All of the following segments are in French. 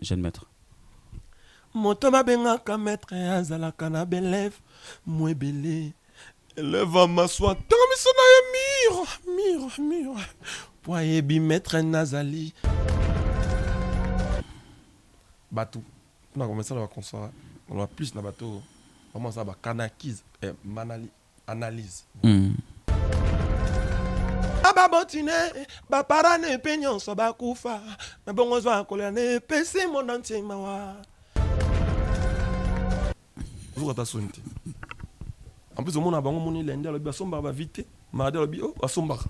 jeune maître. Moto babengaka maître azalaka na belève mwebele eleva maswa tanga miso na ye mire po ayebi maître nazali bato mpona komesala baconsoir on va plus na bato vraiment ça bakanakise analyse babotine baparane mpe nyonso bakufa na bongo zwa kolela na epesi monde entier mawa ozokata soni te en plus omona bango moni lende alobi basombaka bavite maradi alobi o basombaka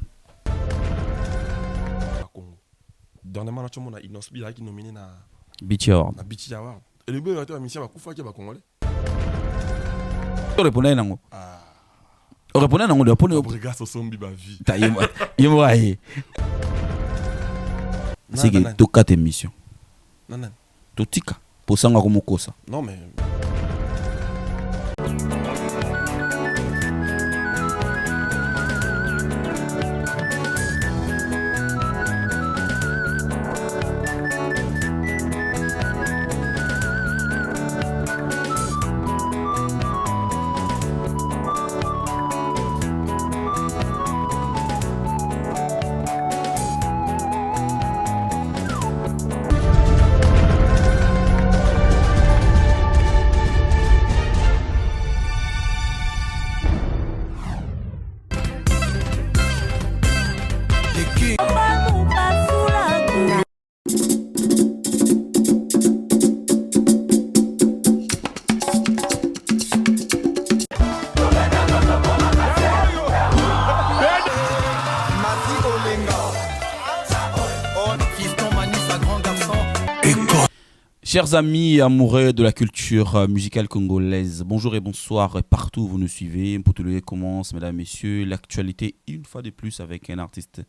bakongo dernièrement na tiomona inosbi azalaki nomine na Beachy Award. na Beachy Award elobi oyo ate bamisien bakufaki ya bakongolais orepona ye nango orepona nango de pone Fabregas osombi bavi ta yemo aye c'est que to 4 émissions nanani totika posanga ko mokosa non mais Chers amis amoureux de la culture musicale congolaise, bonjour et bonsoir partout où vous nous suivez. Mpotolé commence, mesdames, messieurs, l'actualité une fois de plus avec un artiste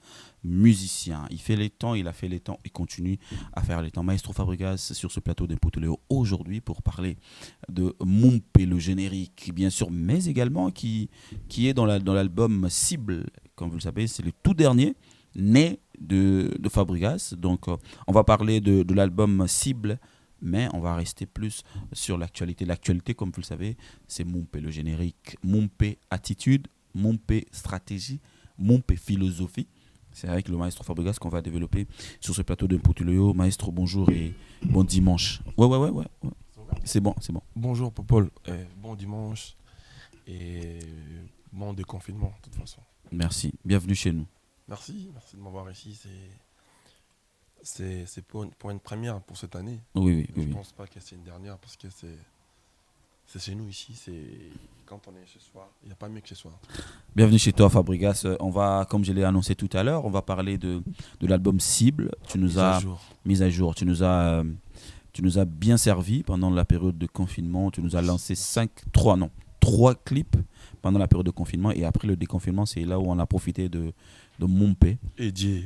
musicien. Il fait les temps, il a fait les temps, il continue à faire les temps. Maestro Fabregas sur ce plateau d'Mpotolé aujourd'hui pour parler de Mompé, le générique, bien sûr, mais également qui est dans l'album Cible. Comme vous le savez, c'est le tout dernier né de Fabregas. Donc, on va parler de l'album Cible. Mais on va rester plus sur l'actualité. L'actualité, comme vous le savez, c'est Mompé, le générique. Mompé attitude, Mompé stratégie, Mompé philosophie. C'est avec le maestro Fabregas qu'on va développer sur ce plateau de Mpotoleo. Maestro, bonjour et bon dimanche. Ouais. C'est bon. bonjour Popol, bon dimanche et bon déconfinement de toute façon. Merci. Bienvenue chez nous. Merci de m'avoir ici. C'est pour une première pour cette année. Oui. Je pense pas que c'est une dernière parce que c'est chez nous ici. C'est quand on est chez soi, il n'y a pas mieux que chez soi. Bienvenue chez toi, Fabregas. On va, comme je l'ai annoncé tout à l'heure, on va parler de l'album Cible. Tu nous as mis à jour. Tu nous as bien servi pendant la période de confinement. Tu nous as lancé 3 clips pendant la période de confinement. Et après le déconfinement, c'est là où on a profité de Mompé. Et Dieu.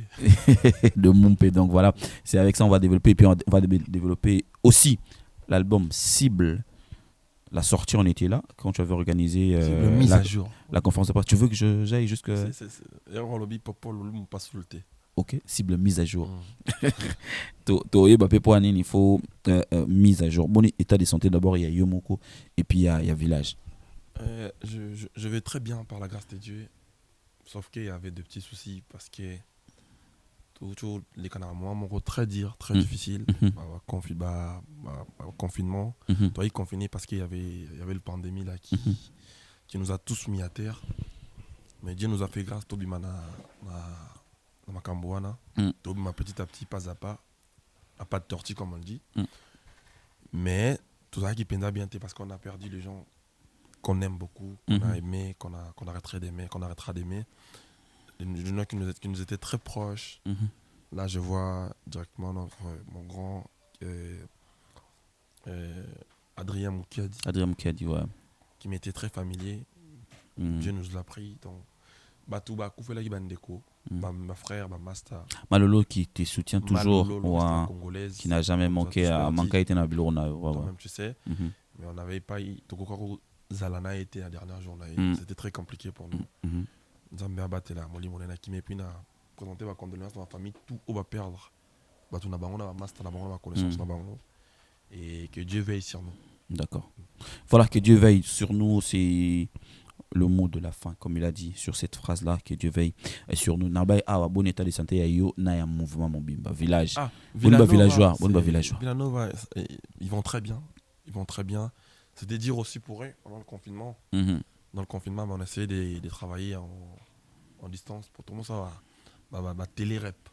De Mompé. Donc voilà, c'est avec ça on va développer. Et puis on va développer aussi l'album Cible. La sortie, on était là quand tu avais organisé mise à jour. La conférence de presse. Tu veux que j'aille jusque... Ok, Cible mise à jour. Il faut mise à jour. Bon état de santé d'abord, il y a Yomoko et puis il y a Village. Je vais très bien par la grâce de Dieu. Sauf qu'il y avait de petits soucis parce que toujours les canards, moi, mon rôle très difficile. Confinement. Toi, il confiné parce qu'il y avait le pandémie là qui nous a tous mis à terre. Mais Dieu nous a fait grâce. Tobi mana ma Cambouana. Tobi ma petit à petit, pas à pas de tortue comme on dit. Mais tout ça qui peine bien parce qu'on a perdu les gens qu'on aime beaucoup, qu'on a aimé, qu'on arrêtera d'aimer. Les gens qui nous étaient très proches. Là, je vois directement mon grand Adrien Moukiadi, ouais. qui m'était très familier. Dieu nous l'a pris. Donc, Batouba Koufela Bandeko, ma frère, ma master. Malolo qui te soutient toujours, congolaise, qui n'a jamais manqué à manquer à Bilorona. Toi-même, tu sais. Mais on n'avait pas eu. Tokoko Zalana était la dernière journée. C'était très compliqué pour nous. Nous avons battu la Moli Molena qui m'a présenté ma condoléance dans ma famille. Tout on va perdre. bato na bango na ba master na bango na ba connaissance na bango et que Dieu veille sur nous. D'accord. Voilà, que Dieu veille sur nous, c'est le mot de la fin, comme il a dit sur cette phrase-là, que Dieu veille sur nous. Nabai a bon état de santé, il y a un mouvement Mobimba village. Villageois, villageois. Villanova, ils vont très bien. C'était dire aussi pour eux pendant le confinement. Dans le confinement, on a essayé de travailler en distance. Pour tout le monde, ça va télé-rep.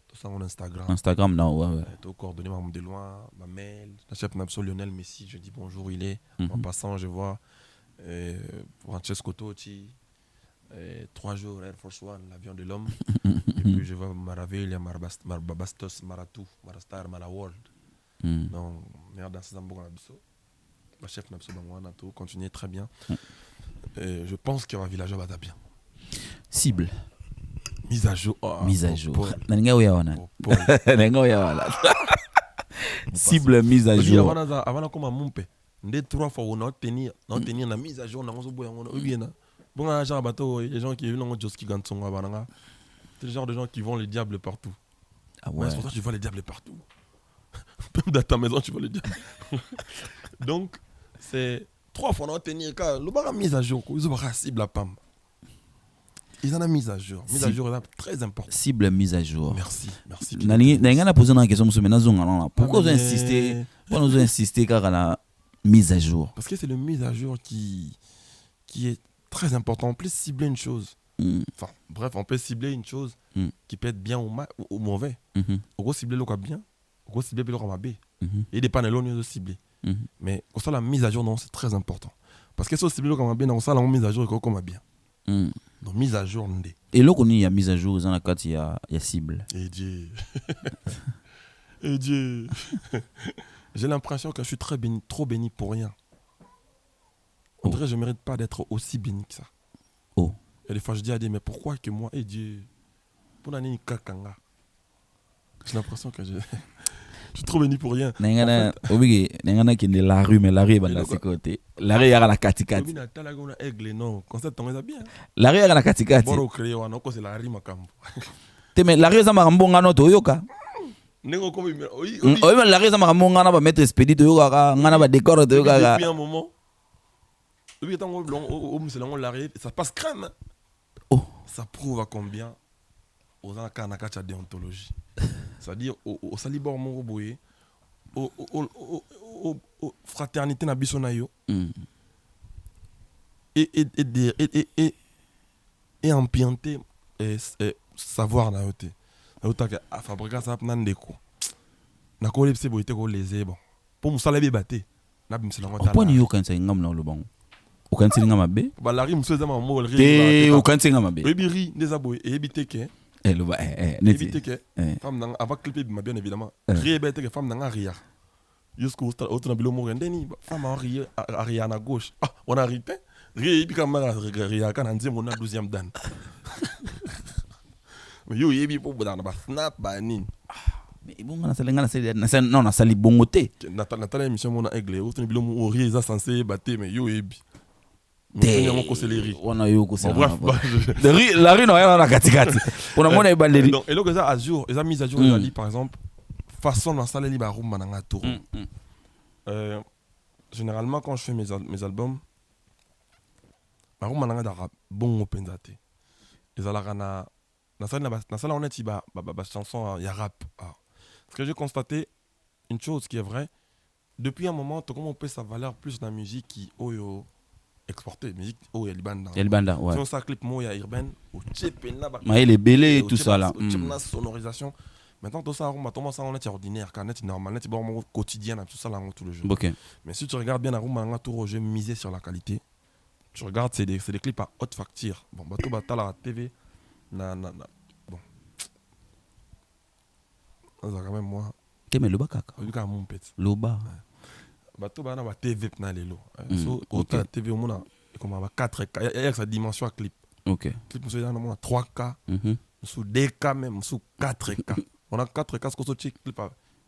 Tout ça, mon Instagram. Instagram, non, ouais. Tout coordonné, de loin, ma mail. La chef Napso Lionel Messi, je dis bonjour, il est. En passant, je vois Francesco Totti. 3 jours, Air Force One, l'avion de l'homme. Et puis je vois Maravilla, Marbastos, Maratou, Marastar, Malaworld. Donc, merde, dans ces embouts, la chef Napso Bangwana, tout continue très bien. Je pense qu'il y aura un village à bien. Cible. Mise à jour. Cible mise à jour. Avant comme un mumpe. Des 3 fois on a tenir la mise à jour dans mon bois on bien. Bon un genre bateau les gens qui viennent dans Joski Gansonga bananga. C'est le genre de gens qui vont les diables partout. Ah ouais. C'est pour ça que tu vois les diables partout. Même dans ta maison tu vois les diables. Donc c'est 3 fois on a tenir car le bar mise à jour ils ont cible la pam. Ils en ont mise à jour. Mise à jour est très important. Cible mise à jour. Merci. N'a posé une question sur maintenant. Pourquoi vous insistez car la mise à jour? Parce que c'est le mise à jour qui est très important. On peut cibler une chose. Enfin, bref, on peut cibler une chose qui peut être bien ou mauvais. On peut cibler le quoi bien, on peut cibler le quoi mal. Et des panels on de cibler. Mais pour ça la mise à jour non, c'est très important. Parce que si on cible le quoi mal bien, on ça la mise à jour est comme bien. Donc mise à jour ndé. Et là qu'on y a mise à jour dans la carte il y a cible. Et Dieu. Et Dieu. J'ai l'impression que je suis trop béni pour rien. En vrai, je ne mérite pas d'être aussi béni que ça. Oh. Et des fois, je dis à Dieu, mais pourquoi que moi, et Dieu, pour l'année kakanga. J'ai l'impression que je suis trop béni pour rien. N'engana qui est la rue, mais la rue est dans ses côtés. La rue est à la katikati. Non, concept on est bien. La rue est à la katikati. Boro créé on c'est la rue makambo. Mais la rue est à Marambonga no toyoka. Nengo comme oui. Mais la rue est à Marambonga na ba mettre expédit toyoka, ngana ba décor toyoka. Depuis un moment. Oui, tant on l'arrive, ça passe crème. Oh, ça prouve à combien aux anakanacha de déontologie. C'est-à-dire au salibor mon boye, au fraternité na biso na yo. Et ambienter savoir na yote. Na yote que a fabriquer ça na ndeko. Na ko lepse boite ko leze bon. Pour musala be baté. Na bimsela ngota. Pourquoi ni yo kan sa ngam na lo bon? Aucun signe à ma bé. Bah la rime se zama mo ri. Té aucun signe à ma bé. Ebiri des aboy et ebiteke. Le ba ebiteke. Femme dans avant clipper ma bien évidemment. Ri ebiteke femme dans ria. Jusqu'au autre na bilo mo rendeni femme en ri aria na gauche. Ah, on a ripé. Ri ebi comme ria kan anzi mon 12e dan. Mais yo ebi pour dans ba snap ba nin. Mais bon na non na sali bongoté. Nathalie émission mon aigle autre na bilo mo ri za censé battre mais yo ebi. On a eu la rue n'a la katikati. On a mon et donc et là que ça à jour, les mise à jour ils dit par exemple façon dans salle libre room na tour. Généralement quand je fais mes albums ba room na da bon openzate. Les ala na salle on est ba chanson il y a rap. Parce que j'ai constaté une chose qui est vraie depuis un moment comment on peut sa valeur plus dans la musique qui oyo exporté musique oh il y a banda ouais. Si on ça clip moi il y a urbaine au chepena ba mais les belé et tout ça là chepena sonorisation maintenant tout ça on ça on est ordinaire quand est normal c'est bon quotidien tout ça là tout le jour. OK. Mais si tu regardes bien Aruma tout je misé sur la qualité. Tu regardes c'est des clips à haute facture. Bon bateau bata la TV na bon. Ça quand même moi. Mais le bakaka. Le ka mon pet. Loba. Bateau bana ba TV na lelo. So autant TV au monde comme 4K il y a sa dimension à clip. OK. Clip monsieur dans monde 3K. Sous 2K même sous 4K. On a 4K ce que ce clip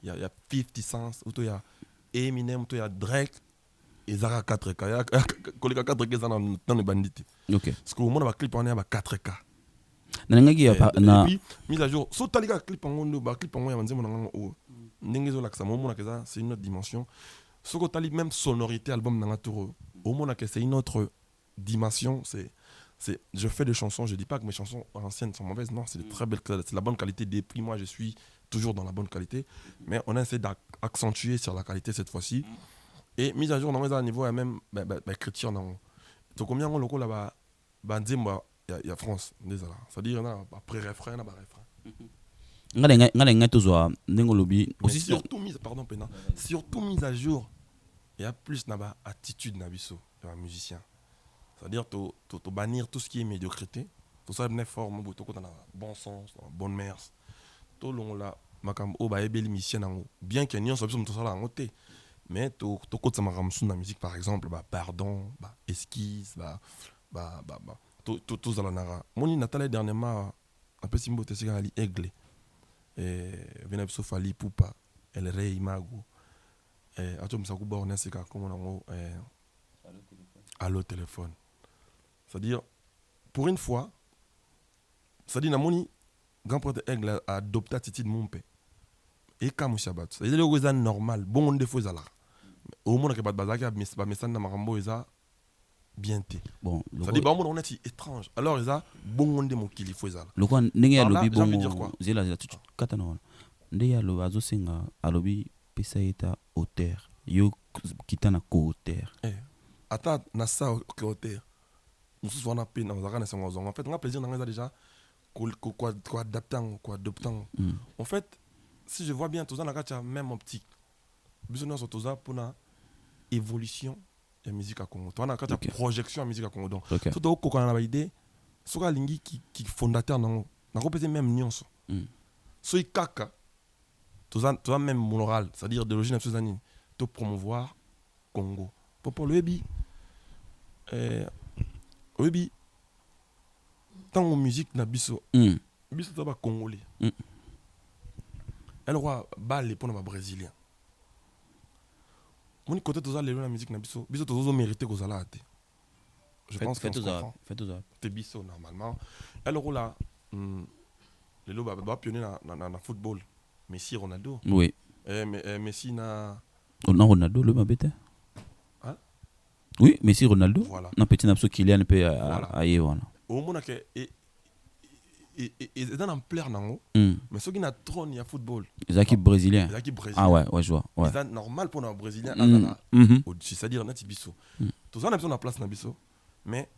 il y a 50 Cent ou il y a Eminem il y a Drake et Zara 4K. Il y a collègue 4K dans les bandits. OK. Parce que au monde va clip on est à 4K. Et puis mise à jour so talika clip en ba clip en ya manze mon o ndenge zo laksa mo mona keza c'est une autre dimension. Ce que tali même sonorité album nanga toro au mona que c'est une autre dimension. C'est je fais des chansons, je dis pas que mes chansons anciennes sont mauvaises, non, c'est de très belles, c'est la bonne qualité. Depuis moi je suis toujours dans la bonne qualité, mais on a essayé d'accentuer sur la qualité cette fois-ci. Et mise à jour dans les niveau même écriture dans to combien on loko là ba nzemba ya France désolé, c'est-à-dire na après refrain na ba refrain nga tozwa ndengolobi aussi surtout mise pardon pena surtout mise à jour il y a plus na ba attitude na biso ya musicien, c'est-à-dire to bannir tout ce qui est médiocrité, tout ça une forme to ko na bon sens, bonne mœurs, to long la makambo o ba ebeli musicien nango bien que nyon so biso to sala ngote. Mais to côté ma ramsou na musique par exemple pardon esquisse to zala nara moni natale dernièrement un peu simbo te sika ali aigle et vena biso fali pupa el rey mago ato msaku ba on sika comme on allo téléphone, c'est-à-dire pour une fois c'est-à-dire na moni grand prêtre aigle a adopté attitude mon père et comme shabat c'est-à-dire le goza normal bon on défaut zala au monde que pas bazaka ba message na marambo eza bien té bon ça dit ba on est étrange alors eza bon on de mon kili faut eza le quoi ndenge ya lobi bon quoi zela katana ndenge ya lo azo senga alobi pesa eta auteur yo kitana ko auteur ata na ça auteur nous sommes na peine na zaka na en fait on a plaisir dans ça déjà quoi adaptant quoi adoptant en fait si je vois bien tout ça na kacha même optique besoin de ça pour la évolution de la musique à Congo. On a une projection de la musique à Congo. Donc, tout le monde a une idée. Ce que l'ingé qui est fondateur, on a représenté même nuance. Ce qui est kaka, tout ça même moral, c'est-à-dire de l'origine de ces années, pour promouvoir Congo. Pour le Webi, tant que musique na biso, biso c'est pas congolais. Elle aura balle pour les brésiliens. Mon côté tout ça les la musique na biso tout ça mérité que ça là. Je pense que fait tout ça c'est biso normalement elle roule là les loba doit pionner na football Messi Ronaldo oui Messi na Ronaldo le mabete hein oui Messi Ronaldo voilà na petit napso Kylian peut aïe voilà au monde que et dans l'ampleur nango mais ceux qui n'a trop ni à football les équipes brésiliennes ah ouais je vois ouais c'est normal pour un brésilien c'est-à-dire na tibiso tout ça on a besoin de place na biso mais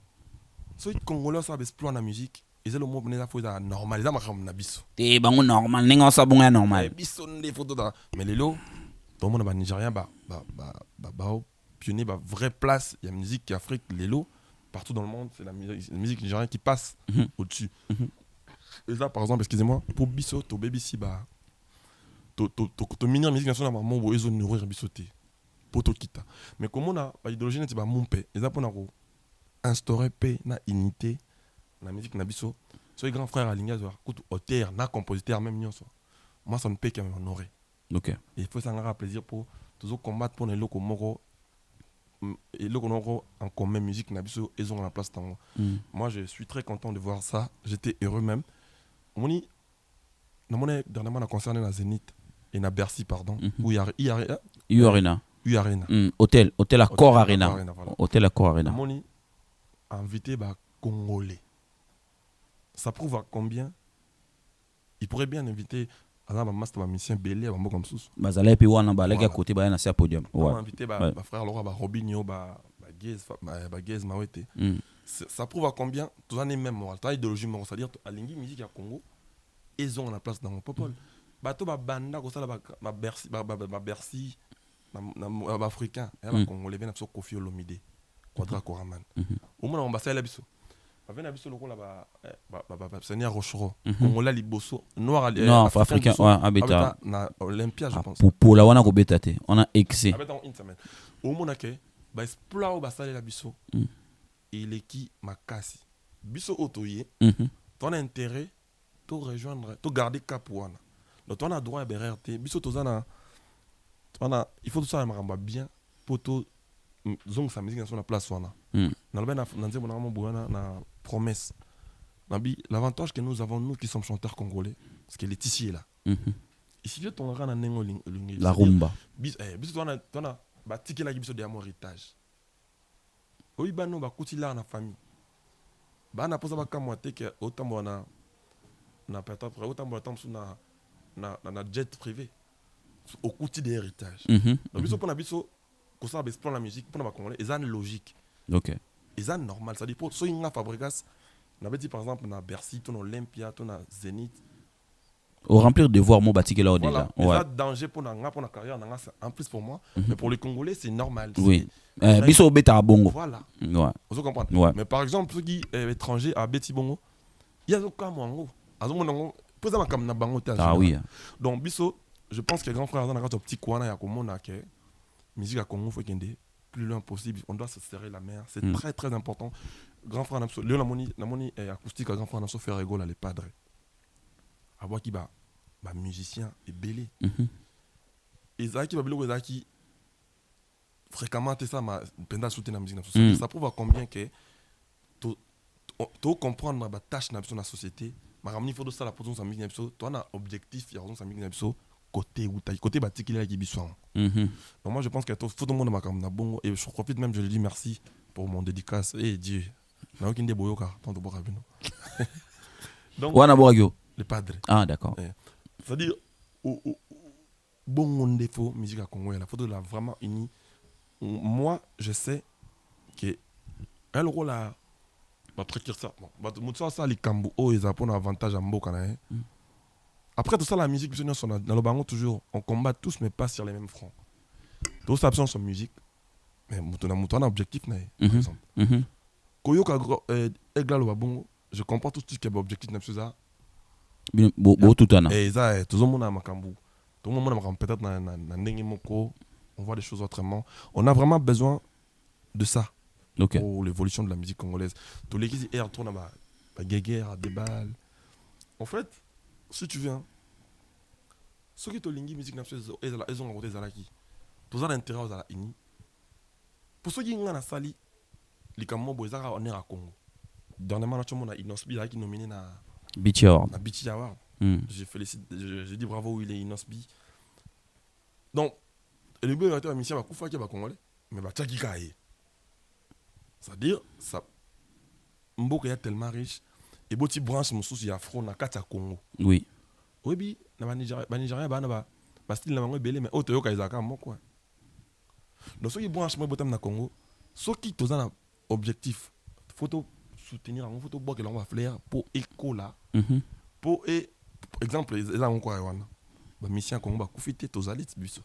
ceux qui congolais ça exploit la musique ils ont le mot bonnet faut ça normal ça makam na biso et bango normal ninga ça bon normal biso des photos dans mais les lots tout le monde ba nigérien ba pionnier ba vraie place il y a musique Afrique les lots partout dans le monde c'est la musique nigérienne qui passe au-dessus. Et là, par exemple, excusez-moi, pour biso, to baby si ba, to minir musique nationale, maman, bo ezo nourrir bisoté, pour to kita. Mais comme on a, ba idéologie n'est pas mon père. Et là, pour nous instaurer paix, na unité, la musique na biso. Soy grand frère aligné, zo, écoute, auteur, na compositeur même nyon so. Moi, ça ne paie qu'à m'honorer. Ok. Et il faut s'en avoir plaisir pour toujours combattre pour les locaux moro. Et le en commun musique na biso, ils ont la place dans moi. Je suis très content de voir ça. J'étais heureux même. Moni, dernièrement, on a concerné la Zénith et na Bercy, pardon. Où il y a U-Arena. Hôtel Accor Arena. Voilà. Hôtel Accor Arena. Moni, invité bah, Congolais. Ça prouve à combien il pourrait bien inviter un master musicien Belé, un mot comme ça. Bazala et puis wana ba les gars côté ba na podium. Ouais. Invité bah frère Laura bah Robinho bah Gez Mawete. Ça prouve à combien tout ça n'est même moral. Tu as idéologie morale, c'est-à-dire à l'ingé musique à Congo, ils ont la place dans mon peuple. Bah to ba banda ko ça ba Bercy ba africain, et ba congolais bien so Kofi Olomide, Quadra Koraman. Au moins on ba ça la biso. Avec la biso loko là ba Seigneur Rochero, Congolais liboso, noir africain ouais habita na Olympia je pense. Pour la wana ko betate, on a excès. Habita en une semaine. Au moins que ba exploit ba ça la biso. Il est qui makasi biso otoye ton intérêt to rejoindre to garder cap wana donc on a droit à BRT biso tozana il faut tout ça maramba bien pour to zong sa musique sur la place wana na le ben na nzembo na mo buana na promesse L'avantage que nous avons, nous qui sommes chanteurs congolais, c'est que les tissus est là. Ici, tu as la rumba. Tu as ticket la gibiso de mon héritage. Oui, bah nous, bah coutil là en famille. Bah na posa ba kamote que autant bona na pata après autant bona temps na jet privé au coutil d'héritage. Donc biso pour na biso ko ça explore la musique pour na ba congolais, ils ont logique. OK. Ils ont normal, ça dit pour so inga fabrikas na beti par exemple na Bercy, ton Olympia, ton Zénith. Au remplir devoir mon bâti là Voilà, déjà. Ouais. Ça danger pour la carrière, en plus pour moi, mais pour les Congolais c'est normal. Oui. Biso beta bongo. Voilà. Ouais. Vous comprenez. Ouais. Mais par exemple ceux qui étrangers à Beti Bongo, il y a aucun mango. Ah oui. Donc biso, je pense que grand frère dans un petit coin là, il y a comme on a que musique à Congo faut qu'il plus loin possible. On doit se serrer la main. C'est très très important. Grand frère n'a Léon Namoni acoustique à grand frère n'a pas fait rigoler les padres. À voir qui va musicien et belé. Et ça qui va belé ça qui fréquemment ça m'a pendant soutenir la musique. Ça prouve à combien que tu comprendre la tâche dans la société. Mais il faut de ça la position de la musique. Tu as un objectif, il y a un musique côté ou côté bâti là qui bisouan. Donc moi je pense que tout le monde m'a bon et je profite même je lui dis merci pour mon dédicace et Dieu. Na aucun déboyoka tant de boire bino. Donc le padre. Ah d'accord. C'est-à-dire bon mon défaut musique à Congo la photo là vraiment unie. Moi je sais que elle rôle là va précurseur. Bon, ça les Kambu oh ils ont un avantage à Mboka là. Après tout ça la musique dans le bango toujours on combat tous mais pas sur les mêmes fronts. Tout ça absence en musique mais on a objectif par exemple. Koyoka egla lo bongo je comprends tout ce qui est objectif na ça. Bo tout ana. Et ça tout le monde a makambu. Tout le monde a peut-être na ndenge moko on voit des choses autrement. On a vraiment besoin de ça. Okay. Pour l'évolution de la musique congolaise. Tous les qui tournent à guéguerre, à des balles. En fait, si tu viens, ceux qui te lingui musique nationale, ils ont rencontré Zalaki. Tous les intérêts aux Zalaki. Pour ceux qui ont la sali, les Kamobo, ils ont à Congo. Dernièrement, on a Inosbi qui est nominé na Beach Award. Na Beach Award. Je félicite, je dis bravo, il est Inosbi. Donc, le but de la mission, c'est qu'il y a Congolais, mais il y a c'est-à-dire, ça, Mboka est tellement riche, et si tu branches mon souci afro, na kata Congo. Oui. Oui, na Nigeria, ba style na bango belé, mais autre yoka izaka moko. Donc ceux qui branchent moi botam na Congo, ceux qui ont un objectif, photo soutenir, en photo boire que l'on va flair pour éco là, pour exemple, ils ont quoi wana, ba mission Congo ba kufité tozalit biso.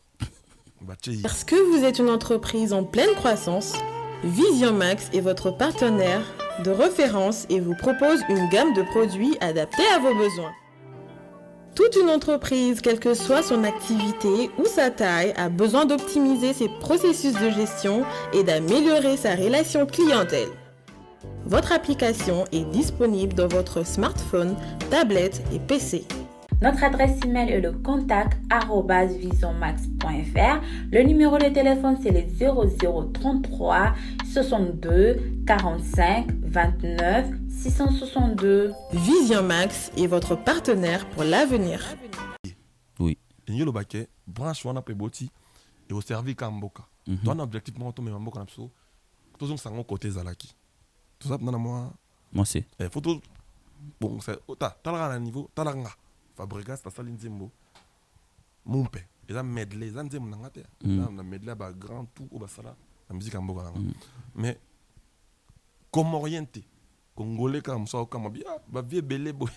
Parce que vous êtes une entreprise en pleine croissance, Vision Max est votre partenaire de référence et vous propose une gamme de produits adaptés à vos besoins. Toute une entreprise, quelle que soit son activité ou sa taille, a besoin d'optimiser ses processus de gestion et d'améliorer sa relation clientèle. Votre application est disponible dans votre smartphone, tablette et PC. Notre adresse email est le contact@visionmax.fr. Le numéro de téléphone c'est le 0033 62 45 29 662. Vision Max est votre partenaire pour l'avenir. Oui. Et le baquet, branche wana pe boti et au service Kamboka. Ton objectif moi to me Mboka na biso. Tous on sango côté Zalaki. Tout ça dans moi. Moi c'est. Photo bon c'est talanga niveau talanga. Fabrikas ta saline zimbo mon père et ça medley ça nzembo nanga te na medley ba grand tout au basala la musique en boka mais comme orienté congolais comme ça comme bien ba vie belé boy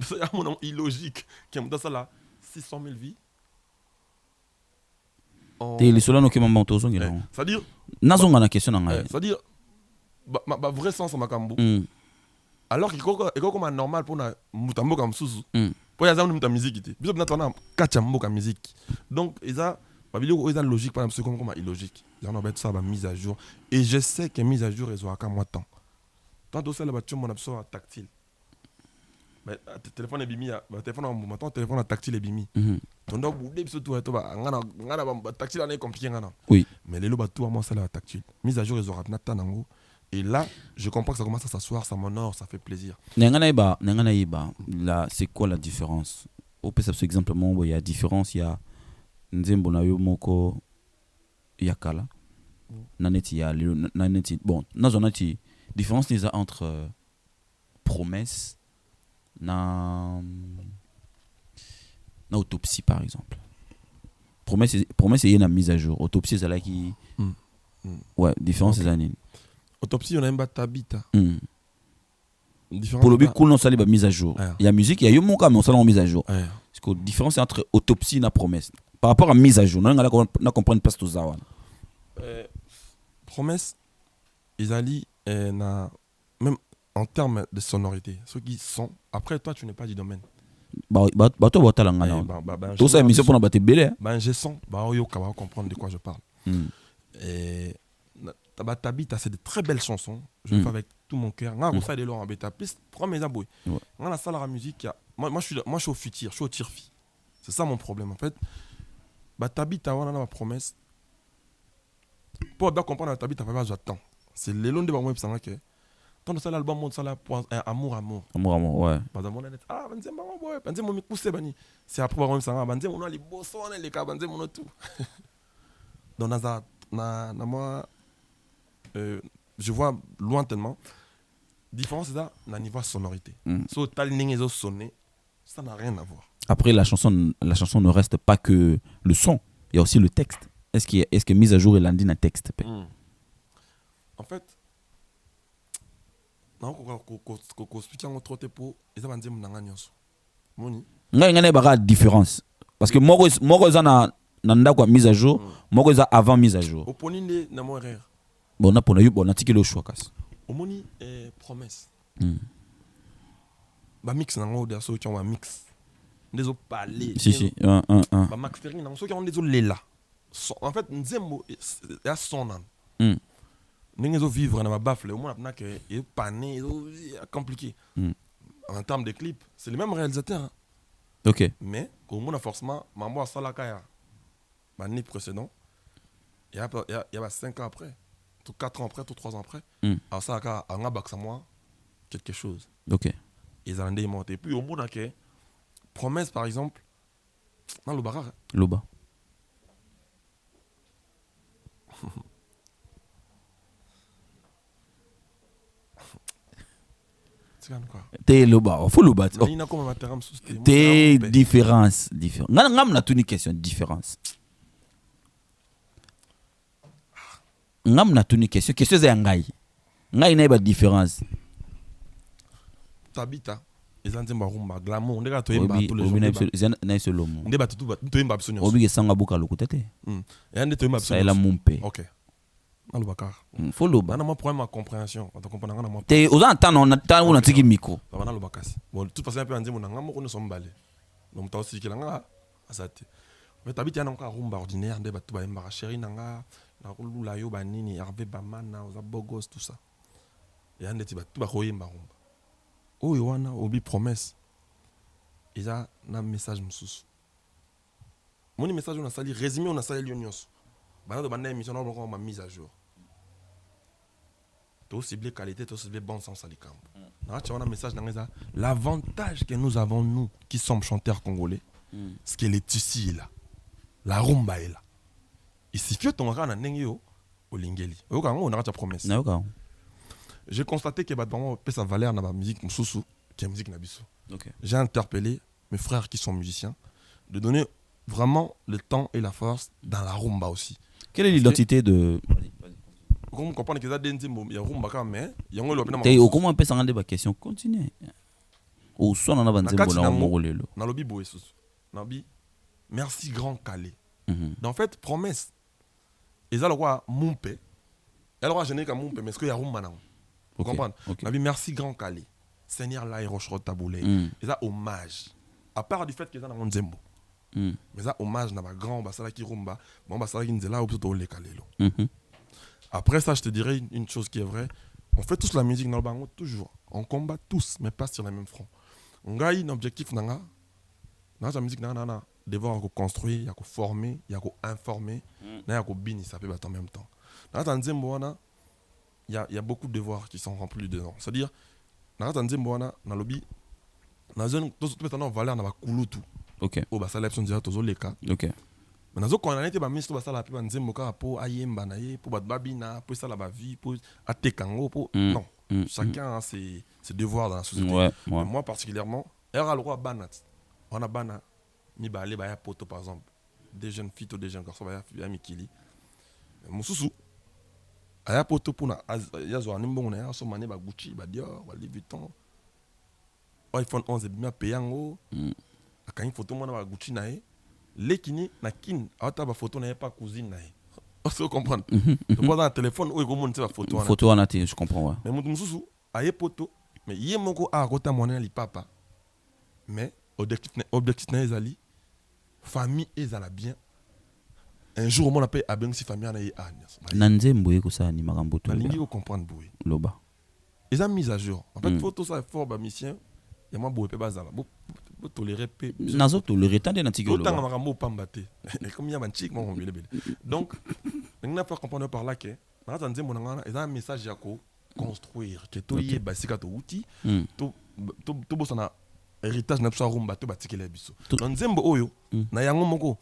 ça y a mon illogique qui me dans ça là 600 000 vies et les cela no ke mamba tozo ngira c'est à dire nazonga na question nanga c'est à dire ba vrai sens makambo alors qu'il est comme normal pour na mutambo comme susu pour y avoir une musique qui biso na kacha mboka musique donc ça ba vidéo ils ont logique par exemple comme illogique ils ont mettre ça ba mise à jour et je sais que mise à jour ils ont à moi temps tant aussi la voiture mon absor tactile mais téléphone est bimi ba téléphone en moment téléphone tactile est bimi ton donc boudé biso tout to ba ngana ba tactile est compliqué ngana oui mais les lo ba tout moi ça la tactile mise à jour ils ont ratna tanango Et là, je comprends que ça commence à s'asseoir, ça m'honore, ça fait plaisir. Là, c'est quoi la différence? Au plus, c'est exemplement, il y a différence, il y a Nzembo na yo moko yakala. Naneti ya naneti bon, nazonati différence les entre promesse na autopsie par exemple. Promesse est une mise à jour, autopsie c'est là qui ouais, différence c'est anine. Autopsie on a un tabita. Pour le but cool non ça les mise à jour. Il y a musique, il y a yo monka mais on ça la mise à jour. Parce que la différence c'est entre autopsie et promesse. Par rapport à mise à jour, on comprend pas tout ça. Promesse, ils allient même en termes de sonorité, ceux qui sont. Après, toi, tu n'es pas du domaine. Tout ça, émission pour nous battre belé. Je sens, yo comprendre de quoi je parle. Et Tabi, c'est de très belles chansons. Je le fais avec tout mon cœur. On a des lois en bêta. Prends mes aboués. On a ça la musique. Moi, je suis au futur, je suis au tirfi. C'est ça mon problème en fait. Tabi, tu as ma promesse. Pour bien comprendre Tabi, tu n'as pas besoin de temps. C'est les longs de moi qui sont que. Quand on a l'album, on a amour. Ouais. C'est après on a les beaux sons, les cas, on a tout. Donc, moi, je vois lointainement. Différence, c'est ça, au niveau sonorité. Si tu as les sonné, ça n'a rien à voir. Après, la chanson ne reste pas que le son, il y a aussi le texte. Est-ce que mise à jour est landine un texte? En fait, non, qu'on explique en trop pour et ça va dire mon agneau. Moni. Il y a une différence parce que moi ça n'a quoi mise à jour, moi ça avant mise à jour. Au ponine na mon erreur. Bon na pona yo bon na tiki le choix kas. Au moni promesse. Ba mix na ngo de so qui on mix. Des autres parler. Si. Ba max ferry na so qui on des autres là. En fait nzembo ya son nan. Nous vivre dans ma baffle, au moins que est pané, compliqué. En termes de clips, c'est le même réalisateur. Hein. Ok. Mais comme on a forcément, maman a ça la caille. L'année précédente, il y a 5 ans après, 4 ans après, 3 ans après, alors ça a un bac à moi quelque chose. Ok. Ils ont démonté. Puis au moins que promesse par exemple, dans le bar. Loba. T'es loba, faut loba. T'es différence. Ngam na tuni question différence. Ngam na tuni question c'est ngai. Ngai na ba différence. Tabita, ils ont dit marumba glamour, on est là tous les jours. Na solo mo. On débat tout imba absolument. Obi sanga buka lokutate. Et on est tout imba absolument. Ça est la mumpe. OK. Dans le bakar. Follow ba. On a mon problème à compréhension. On te comprend na moi. T'es aux entendre on a tiki micro. Ça va dans le bakasi. Bon, tout passer un peu en dire mon ngam ko nous sommes balés. Donc ta aussi ki langa asate. Mais tabiti ana encore rumba ordinaire débat tout ba imba chéri nanga na lula yo ba nini Hervé Bamana aux abogos tout ça. Et on est tout ba koyemba rumba. Oh Yoana obi promesse. Il a un message msous. Mon message on a sali résumé on a sali l'unions. Bah dans la émission on m'a mise à jour. Tout ciblé qualité, tout ciblé bon sens à l'écran. Tu as un message dans ça. L'avantage que nous avons nous qui sommes chanteurs congolais, c'est que les tissus là, la rumba est là. Il suffit ton ran n'engyo au lingeli. On a ta promesse. J'ai constaté que on peut sa valeur dans la musique msous qui est musique nabiso. J'ai interpellé mes frères qui sont musiciens de donner vraiment le temps et la force dans la rumba aussi. Quelle est l'identité de... Comment comprendre que ça il y a rumba mais il y a un lobby. Comment on peut s'en rendre la question? Continuez. Au son on a banzembo na mongolelo. Na lobby boé sous. Nabi merci grand Calais. En fait promesse. Et ça le roi Mumpe. Elle roi géné comme Mumpe mais est-ce qu'il y a rumba nan? Vous comprenez? Nabi merci grand Calais. Seigneur là Rocherot Taboulé. Et ça hommage. À part du fait que ça na nzembo. Mais ça hommage na ba grand basala ki rumba bon basala ki nzela ou le kalelo. Après ça je te dirais une chose qui est vraie, on fait tous la musique dans le bango toujours, on combat tous mais pas sur le même front. On a un objectif dans la musique nana devoir construire, il y a former, il y a informer, il y a bini ça peut battre en même temps. Dans nzembo wana y a beaucoup de devoirs qui sont remplis dedans. C'est-à-dire, dans la Nzembo, dans le lobby, dans la zone, tout le temps, valeur, dans la Kulutu. Ok. Oh, bah, ça l'a déjà, tous les cas. Ok. Mais dans quand on a été, bah, ministre, bah, ça l'a pu, Nzembo, pour Ayemba, pour Babina, pour ça, la vie, pour Atekango, pour. Non. Chacun a ses devoirs dans la société. Ouais. Moi, particulièrement, il y a le roi Banat. On a Banat, mi balé, bah, poto, par exemple. Des jeunes filles ou des jeunes garçons, bah, il y a Mikili. Mon sousou. Aya poto puna yazo animbo na yaso mane ba Gucci ba Dior ba Louis Vuitton iPhone 11 bien payango akani photo mona ba Gucci na e lekini na kin ata ba photo na pas cousine na e on se comprendre donc dans le téléphone ou comment c'est ba photo en até je comprends ouais mais mon mususu aye poto mais yé moko a kota mona li papa mais objectif na ezali famille ezala bien. Un jour, on appelle Abeng si famille na a Nanzembo ko ça ni makambo to. Lingi ko comprendre boy. Loba. Ils ont mis à jour. En fait, photo ça fort ba mission. Ya moi boy pe bazala. Bo tolérer pe. Nazo tolérer tande na tigolo. Autant makambo pambate. Et comme ya banchik moi on bile bile. Donc, on a faire comprendre par là que na Nzembo na ils ont un message ya ko construire que to yé basika to outil. To bo sana héritage na so rumba to batikele biso. Nzembo oyo na yango moko.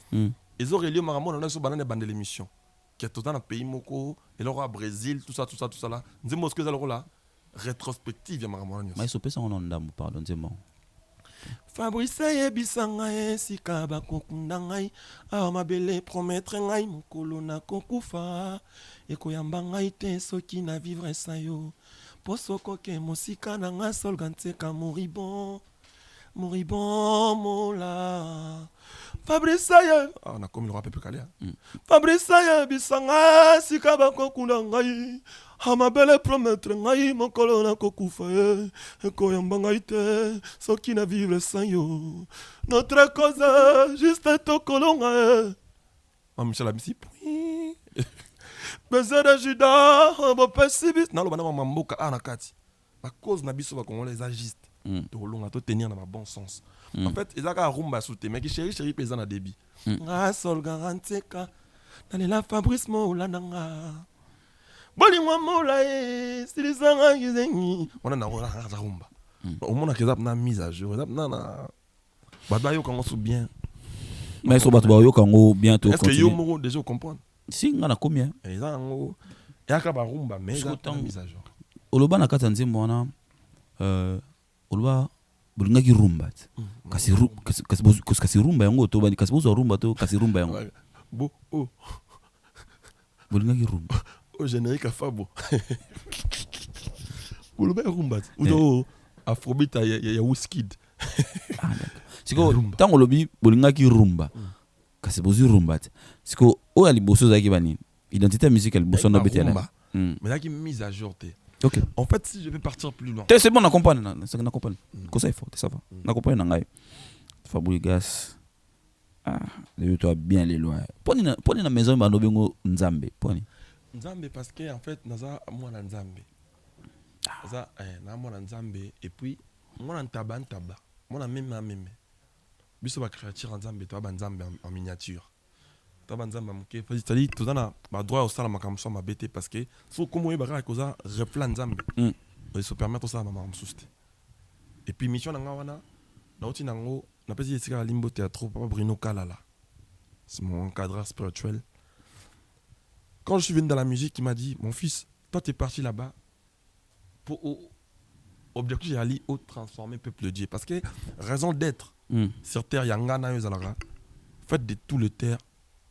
Ils auraient lieu maramon dans ce banane bande l'émission qui est tout dans le pays moko et le roi Brésil tout ça là nous disons que alors là rétrospective ya maramon mais ils sont en ndambo pardon dis-moi Fabrice yebisanga esika bakokunda ngai a mabele promettre ngai mokolo na kokufa ekoyamba ngai te soki na vivre sa yo posoko ke mosika na nga sol ganteka moribon mola Fabrice on a comme le rap peu calé Fabrice bisanga sika bakokunda ngai ama belle promettre ngai mokolo na kokufa ekoyamba ngai te soki na vivre sans yo notre cause juste tokolonga Michel Abisi baiser de Judas bo pesibis na lo bana mamboka ana kati la cause na biso ba congolais agiste tolonga to tenir dans le bon sens. En fait, ils ont un rumba sous tes mais qui chéri paysan à débit. Ah sol garanteka dans la Fabrice mola nanga. Boli moi mola e silizanga yizengi. On a na rumba. Au monde que ça na mise à jour, ça na baba yo quand on bien. Mais so batu yo kango bientôt est-ce que yo mo déjà comprendre? Si ngana combien? Ils ont ya ka ba rumba mais ça mise à jour. Oloba na kata nzembo na Olwa bulingaki rumba kasi rumba yango to bani kasi bozo rumba to kasi rumba yango bo oh bulingaki rumba au générique afabo bulingaki rumba ou afrobeat ya Wizkid siko tango lobi bulingaki rumba kasi bozo rumba siko o ali boso zaki bani identité musicale boso na betela mais là qui mise à jour té. Ok. En fait, si je vais partir plus loin. C'est bon, on comprend. On comprend. Cosa il faut, ça va. On comprend. Fabrigas. Ah, lève-toi bien les lois. Poni na maison ba nobengo Nzambe. Poni. Nzambe parce que en fait, naza moi na Nzambe. Naza na moi na Nzambe et puis moi na ntaba. Moi na même. Biso ba créature Nzambe, toi ba Nzambe en miniature. C'est-à-dire tout ça na droit au sala makamso ma bête parce que so comme oui ba koza reflet Nzambe il se permet tout ça ma mamsuste et puis mission na wana na oti nango na pesi esika limbo théâtre papa Bruno Kalala c'est mon cadre spirituel quand je suis venu dans la musique il m'a dit mon fils toi tu es parti là-bas pour objectif aller au transformer peuple de Dieu parce que raison d'être sur terre yangana yozalara faites de tout le terre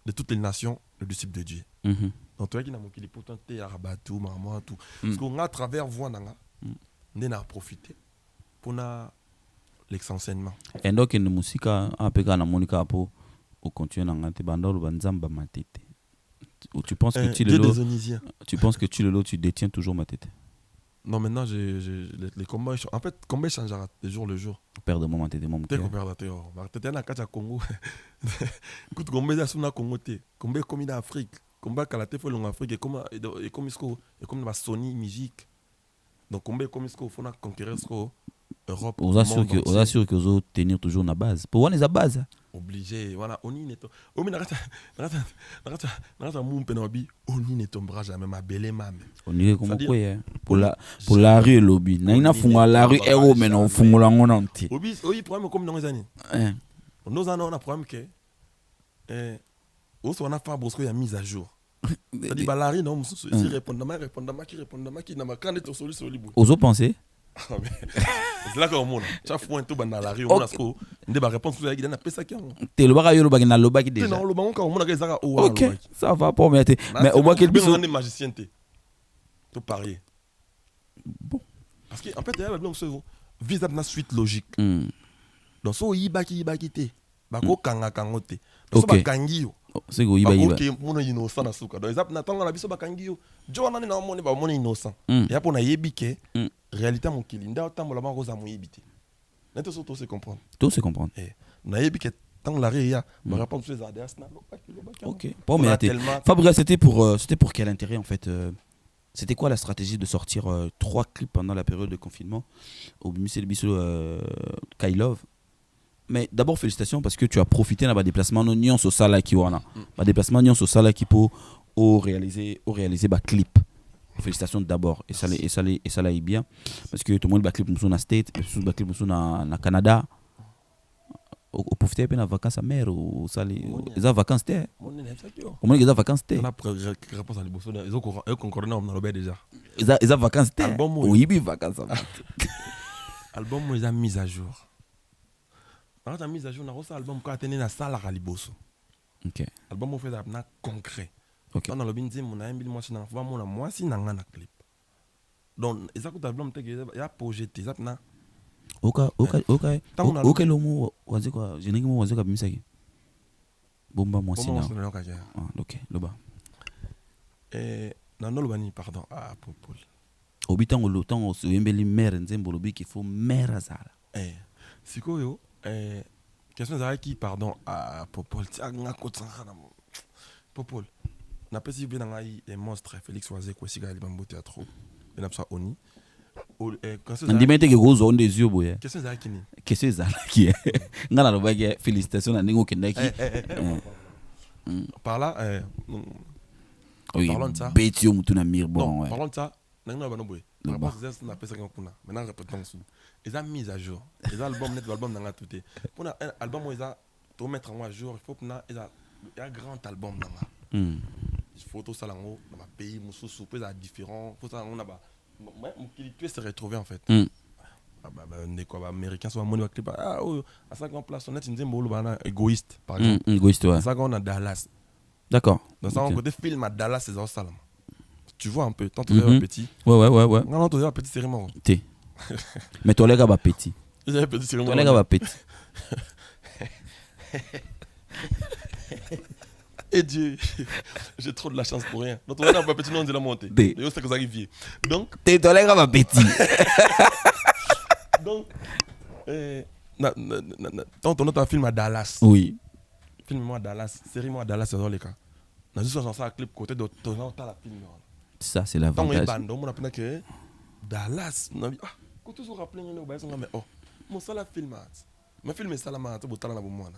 de toutes les nations, le disciple de Dieu. Donc, toi qui n'as pas pourtant t'es arabe tout, maman tout. Parce qu'on a à travers voix nanga, on a profité pour l'exenseignement. Et donc, une musique a pega na monika pour au continuer nanga te bandolo banzamba matete. Ou tu penses que tu penses que tu détiens toujours ma tête. Non, maintenant les combats en fait combat changera de jour le jour. Père de moment t'es mon cœur. T'es père de t'es na kacha Congo. Écoute combat ça na Congo té. Combat comme en Afrique. Combat kalaté faut en Afrique et comme isko et comme la Sony musique. Donc combat comme isko faut na conquérir Europe. On assure que vous tenir toujours na base. Pour on est à base. obligé voilà oni neto omi nakata mumpe na bi oni ne tombera jamais ma belle mame on dirait comme quoi pour la rue lobby na ina funga la rue ero mais non fungola ngona nti obi problème comme dans les années nos années on a problème que on a fait bosco ya mise à jour c'est-à-dire la rue non si répondre qui na makande to solution libre ozo penser c'est là qu'on monte chaque fois tout dans la rue on a ce ndé ba réponse vous na pesa ki te lo ba yo lo ba na lo ba ki déjà non lo ba on a que ça OK ça va pas mais au moins qu'il puisse on est magicien tout parier bon parce que en fait il y a donc ce visa na suite logique donc so yibaki te ba ko kanga kangote donc so ba kangi yo c'est go yiba OK mon innocent na suka donc ezap na tonga na biso ba kangi yo jona ni na moni ba moni innocent ya po na yebike réalité mon kilinda tambola ba roza mo yebite neto so to se comprendre na yebike tant la réa me répondre sur les ADS na OK bon mais Fabrice c'était pour quel intérêt en fait c'était quoi la stratégie de sortir 3 clips pendant la période de confinement au Michel Bisso Kailov? Mais d'abord félicitations parce que tu as profité d'un déplacement non sur ça là qui wana déplacement non sur ça là qui pour réaliser ba clip. Félicitations d'abord et ça est bien parce que tout le monde ba clip sur na state et sur ba clip sur na Canada au profiter pendant vacances à mer ou ça les vacances t'es comment les vacances t'es on a réponse à l'ebosso ils ont concordé dans le déjà ils vacances t'es oui bi vacances album ils a mis à jour dans la mise à jour na rosa album ko atteindre na sala à l'ebosso OK album on fait na concret OK dans le binzi mon a mbi moi si na moi si na ngana clip donc ils a ko album te ya projeté ça na OK lo mo wazi kwa jenengi mo wazi kwa bimisaki bomba moi si na OK lo ba na no bani pardon Popol obitango lo tango so yembeli mère nzembo lobi qu'il faut mère azala sikoyo question za qui pardon à Popol ti nga ko tsanga na Popol na pesi bien ngai les monstres Félix Oazé ko siga libambo théâtre na psa oni ndimete ke gozo on des yeux boye question za qui ni question za qui ngana lo ba ke félicitations na ningo kendaki par là oui parlons de ça betio mutuna mirbon parlons de ça nanga ba no boye na pesa ko kuna maintenant répétons sous ils ont mis à jour les albums net l'album nanga tout est pour un album ils a tout mettre en à jour il faut que il y a grand album nanga photo ça là dans ma pays musu surprise à différent faut ça on a ba mon qui peut se retrouver en fait ne quoi américain soit mon clip à 50 places on est une zembolo bana égoïste par exemple égoïste ouais ça on a Dallas d'accord dans ça on côté film à Dallas c'est ça là tu vois un peu tant tu es petit ouais non tu es petit cérémonie t'es mais toi les gars ba petit ils avaient petit cérémonie toi les gars ba petit et Dieu j'ai trop de la chance pour rien donc on a pas petit nom de la montée et c'est que ça arrive donc t'es toi les gars ba petit donc tant on a un film à Dallas oui film moi à Dallas série moi à Dallas c'est dans les cas dans juste dans ça clip côté de ton la film ça c'est l'avantage donc on a pensé que Dallas on a dit quand tu te rappelles on va dire mais oh mon ça la film mais film ça la ma to botala na bo moi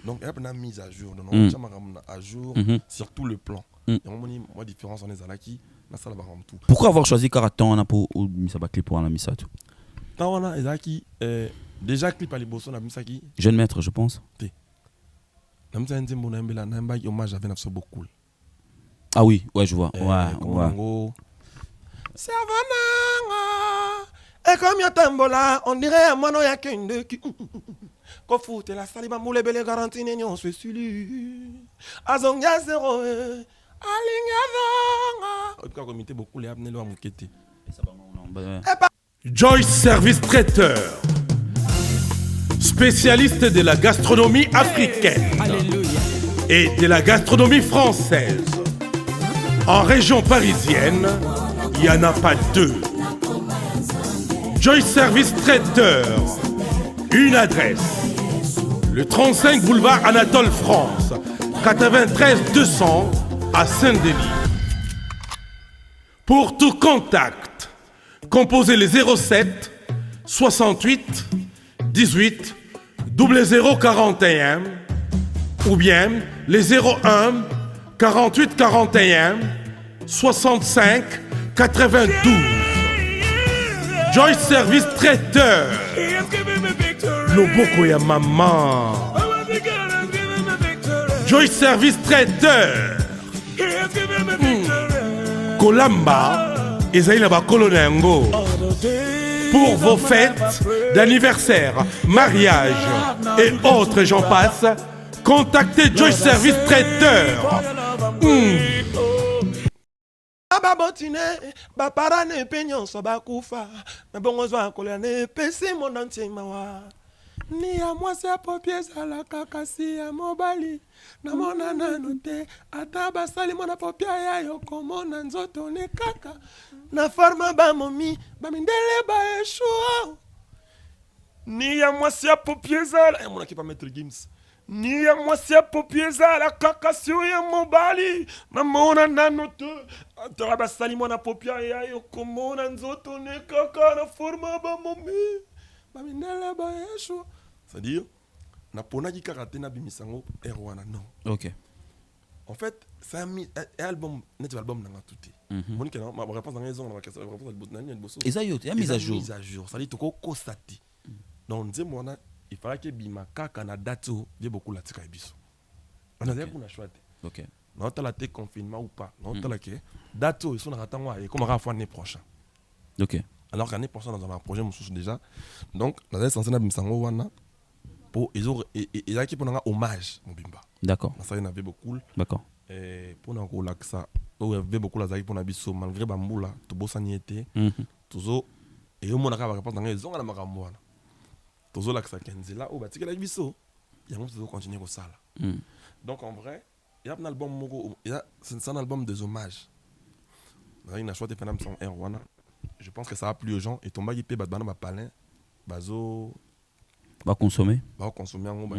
donc il y a une mise à jour donc on chama à jour sur tout le plan et moi différence on est là qui na ça la ba tout pourquoi avoir choisi Karaton na pour misa ba clip pour na misa tout tant on a ezaki déjà clip à liboso na misa qui jeune maître je pense na misa nzembo na mbela na mba hommage avec na so beaucoup ah oui ouais je vois ouais Savananga et comme ya tambola on dirait mono ya kende qui ko foute la saliba moule bele garantie nyon se sulu azonga zéro alinga vanga ko comité beaucoup les abne lo amukete Joyce Service Traiteur, spécialiste de la gastronomie africaine et de la gastronomie française. En région parisienne, il n'y en a pas deux. Joyce Service Traiteur, une adresse, le 35 boulevard Anatole France, 93 200 à Saint-Denis. Pour tout contact, composez les 07 68 18 0041 ou bien les 01 48 41 65 92. Joyce Service Traiteur. Loboko ya maman. Joyce Service Traiteur. Kolamba ezali na bakolo na yango. Pour vos fêtes d'anniversaire, mariage et autres j'en passe, contactez Joyce Service Traiteur. Babotine, baparane penyon so bakufa, na bongo zwa kola ne pesi mon entier mawa. Ni a moi c'est papier à la kakasi ya mobali. Na mona nanote, ata basali mona papier ya yo komona nzoto ne kaka. Na forma ba momi, ba mindele ba eshua. Ni a moi c'est papier à la, mon qui pas mettre Gims. Ni ya mwasi ya popieza la kakasio ya mobali na mona nanote atara basali mwana popia ya yo komona nzoto ne kaka na forma ba momi ba minele ba yesho, c'est-à-dire na pona ki karaté na bimisango erwana non. OK. En fait c'est un album net album nanga touté mon que ma réponse dans raison na question réponse na ni bosso Esayo ya mise à jour, c'est-à-dire toko kosati donc nzemona il fallait que Bimaka Canada y ait beaucoup la tika biso. On a dit qu'on a choisi. OK. Non, t'as la té confinement ou pas. Non, t'as la que dato ils sont en attendant et comme on va faire l'année prochaine. OK. Alors qu'année prochaine dans un projet monsieur déjà. Donc, on a censé na Bimsango wana pour ils ont et là qui pour un hommage mon Bimba. D'accord. Ça il y en avait beaucoup. D'accord. Et pour un gros lac ça, il y avait beaucoup la zaki pour na biso malgré bamboula, to bosani été. Toujours et au monde a réponse dans les ont na makambo wana. Toujours là que ça kenze là au batika la biso il y a on peut continuer comme ça là. Donc en vrai il y a un album moko c'est un album des hommages. Il a choisi de faire un son Erwana. Je pense que ça a plu aux gens et ton bagui pe badbana ba palin bazo va consommer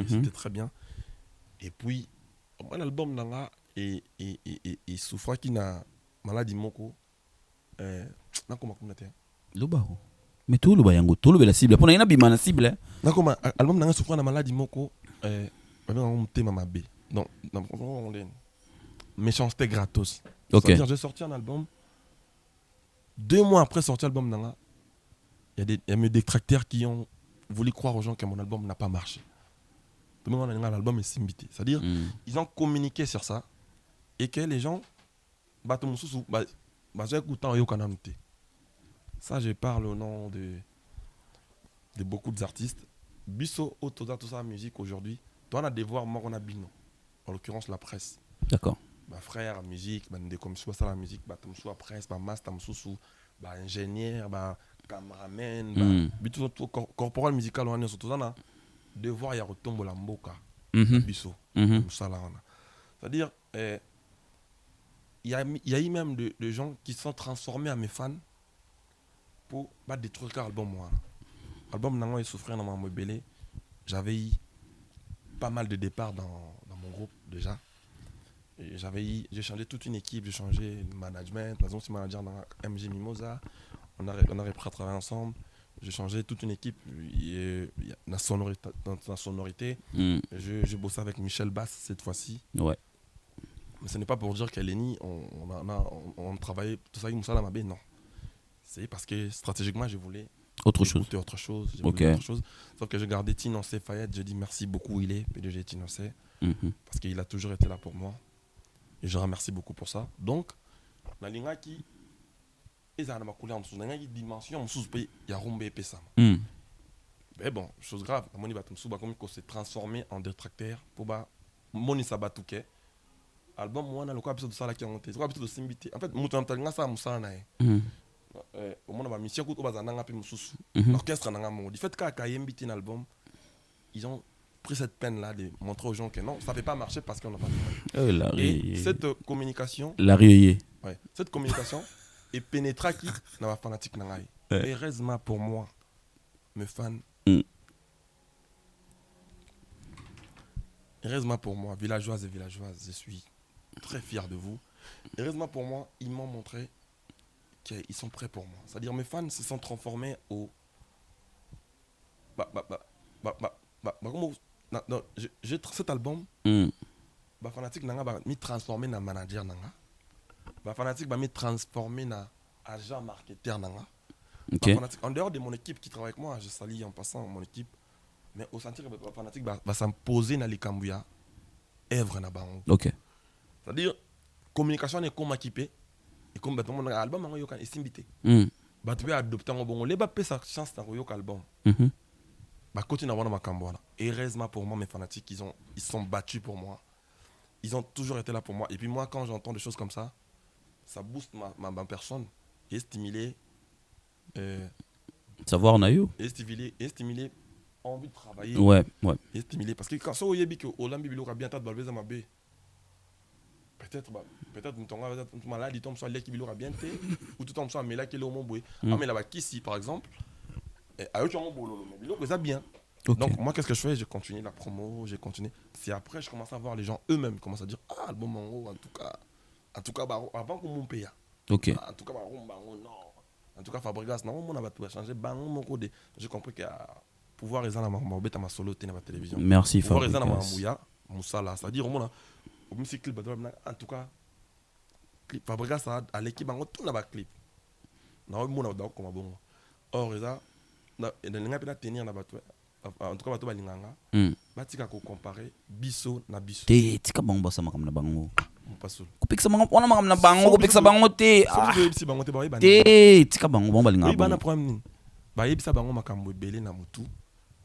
c'était très bien. Et puis l'album nanga et souffra qui na maladie moko na comment on était Lobaro. Mais tout le bayango, tout le la cible. Pour na bima na cible. D'accord, album nanga souffra na maladie moko on thème ma b. Donc on est méchanceté gratos. OK. C'est-à-dire j'ai sorti un album 2 mois après sortir l'album nanga. Il y a mes détracteurs qui ont voulu croire aux gens que mon album n'a pas marché. Tout le monde a l'album est simbité. C'est-à-dire ils ont communiqué sur ça et que les gens ça je parle au nom de beaucoup d'artistes. Bisso Otoza tout ça la musique aujourd'hui. Toi on a des devoirs mort on a bino. En l'occurrence la presse. D'accord. Ma frère musique, bah des comme ça la musique, bah tam soit presse, bah master sous bah ingénieur, bah cameraman, bah bitu corporel musical on est surtout ça là. Devoir ya retombe la mboka. Bisso. Ça là on a. C'est-à-dire il y a eu même de gens qui sont transformés à mes fans pour détruire l'album moi. L'album n'a pas souffert dans mon belé. J'avais eu pas mal de départs dans mon groupe déjà. J'ai changé toute une équipe, j'ai changé le management, la zone manager dans MG Mimosa. On a repris à travailler ensemble. J'ai changé toute une équipe. Il y a la sonorité. Je bosse avec Michel Bass cette fois-ci. Ouais. Mais ce n'est pas pour dire qu'elle est ni on travaillait tout ça avec Moussa Lamabé, non. C'est parce que stratégiquement je voulais autre chose. Autre chose. Sauf que j'ai gardé Tinoncé Fayette, je dis merci beaucoup, il est PDG Tinoncé, parce qu'il a toujours été là pour moi. Et je remercie beaucoup pour ça. Donc, la ligne qui est dans la dimension, il y a Rumbe et Pessam. Mais bon, chose grave, comme s'est transformé en détracteur pour Moni Sabatouke. Album, moi, on a le cas de ça qui a monté. C'est quoi de Simbité. En fait, Moutantalanga, ça, Moussa Nae. Au moins, ma mission, l'orchestre n'a pas du fait qu'à Kayembiti, un album, ils ont pris cette peine-là de montrer aux gens que non, ça ne peut pas marcher parce qu'on n'a pas fait. Et cette communication, cette communication est pénétrée qui dans la fanatique. Et heureusement pour moi, mes fans, heureusement pour moi, villageoises et villageoises, je suis très fier de vous. Heureusement pour moi, ils m'ont montré qu'ils sont prêts pour moi. C'est-à-dire mes fans se sont transformés au cet album, Fanatique nanga ba mi transformer na manager nanga. Fanatique ba mi transformer na agent marketeur nanga. Fanatique, en dehors de mon équipe qui travaille avec moi, je salue en passant mon équipe, mais au sentir que Fanatique va s'imposer dans les Cambouya, œuvre na bango. OK. C'est-à-dire communication est comme équipé et comme mon album mango yoka estimbité. Ba tu peux adopter mon bon, les ba pe sa chance dans yoka album. Bah continue à voir dans ma Cambouya. Heureusement pour moi mes fanatiques, ils sont battus pour moi. Ils ont toujours été là pour moi. Et puis moi, quand j'entends des choses comme ça booste ma personne. Et stimuler. Savoir on a eu. Et stimuler envie de travailler. Ouais. Et stimuler. Parce que quand ça, il y a que Olambi Bilo a bien tard de balbé ma baie. Peut-être mon malade, il tombe sur l'équipe Bilo a bien té. Ou tout tombe sur un méla qui est au Montboué. Ah, mais là-bas, Kissi, par exemple. A eu un boulot. Mais Bilo, ça bien. Okay. Donc moi qu'est-ce que je fais? Je continue la promo, j'ai continué. C'est après je commence à voir les gens eux-mêmes commencent à dire ah album Mango en tout cas avant qu'on m'en paye. OK. En tout cas Bango non. En tout cas Fabregas non mon a tout changer Bango mon code. J'ai compris que pouvoir les en ma solo télé ma télévision. Merci Fabregas. Pouvoir les en ma mouya Moussala, c'est-à-dire au musique clip en tout cas clip Fabregas à l'équipe Bango tout na ba clip. Non mon a comme bon. Or ça na pas tenir na ba en tout cas bato balinganga batika ko comparer biso na biso te tika bango basa makam na bango pasul kupikisa bango wana makam na bango kupikisa bango te so bango te ba te tika bango bango balinganga bana problème nini ba yebisa bango makambo ebele na mutu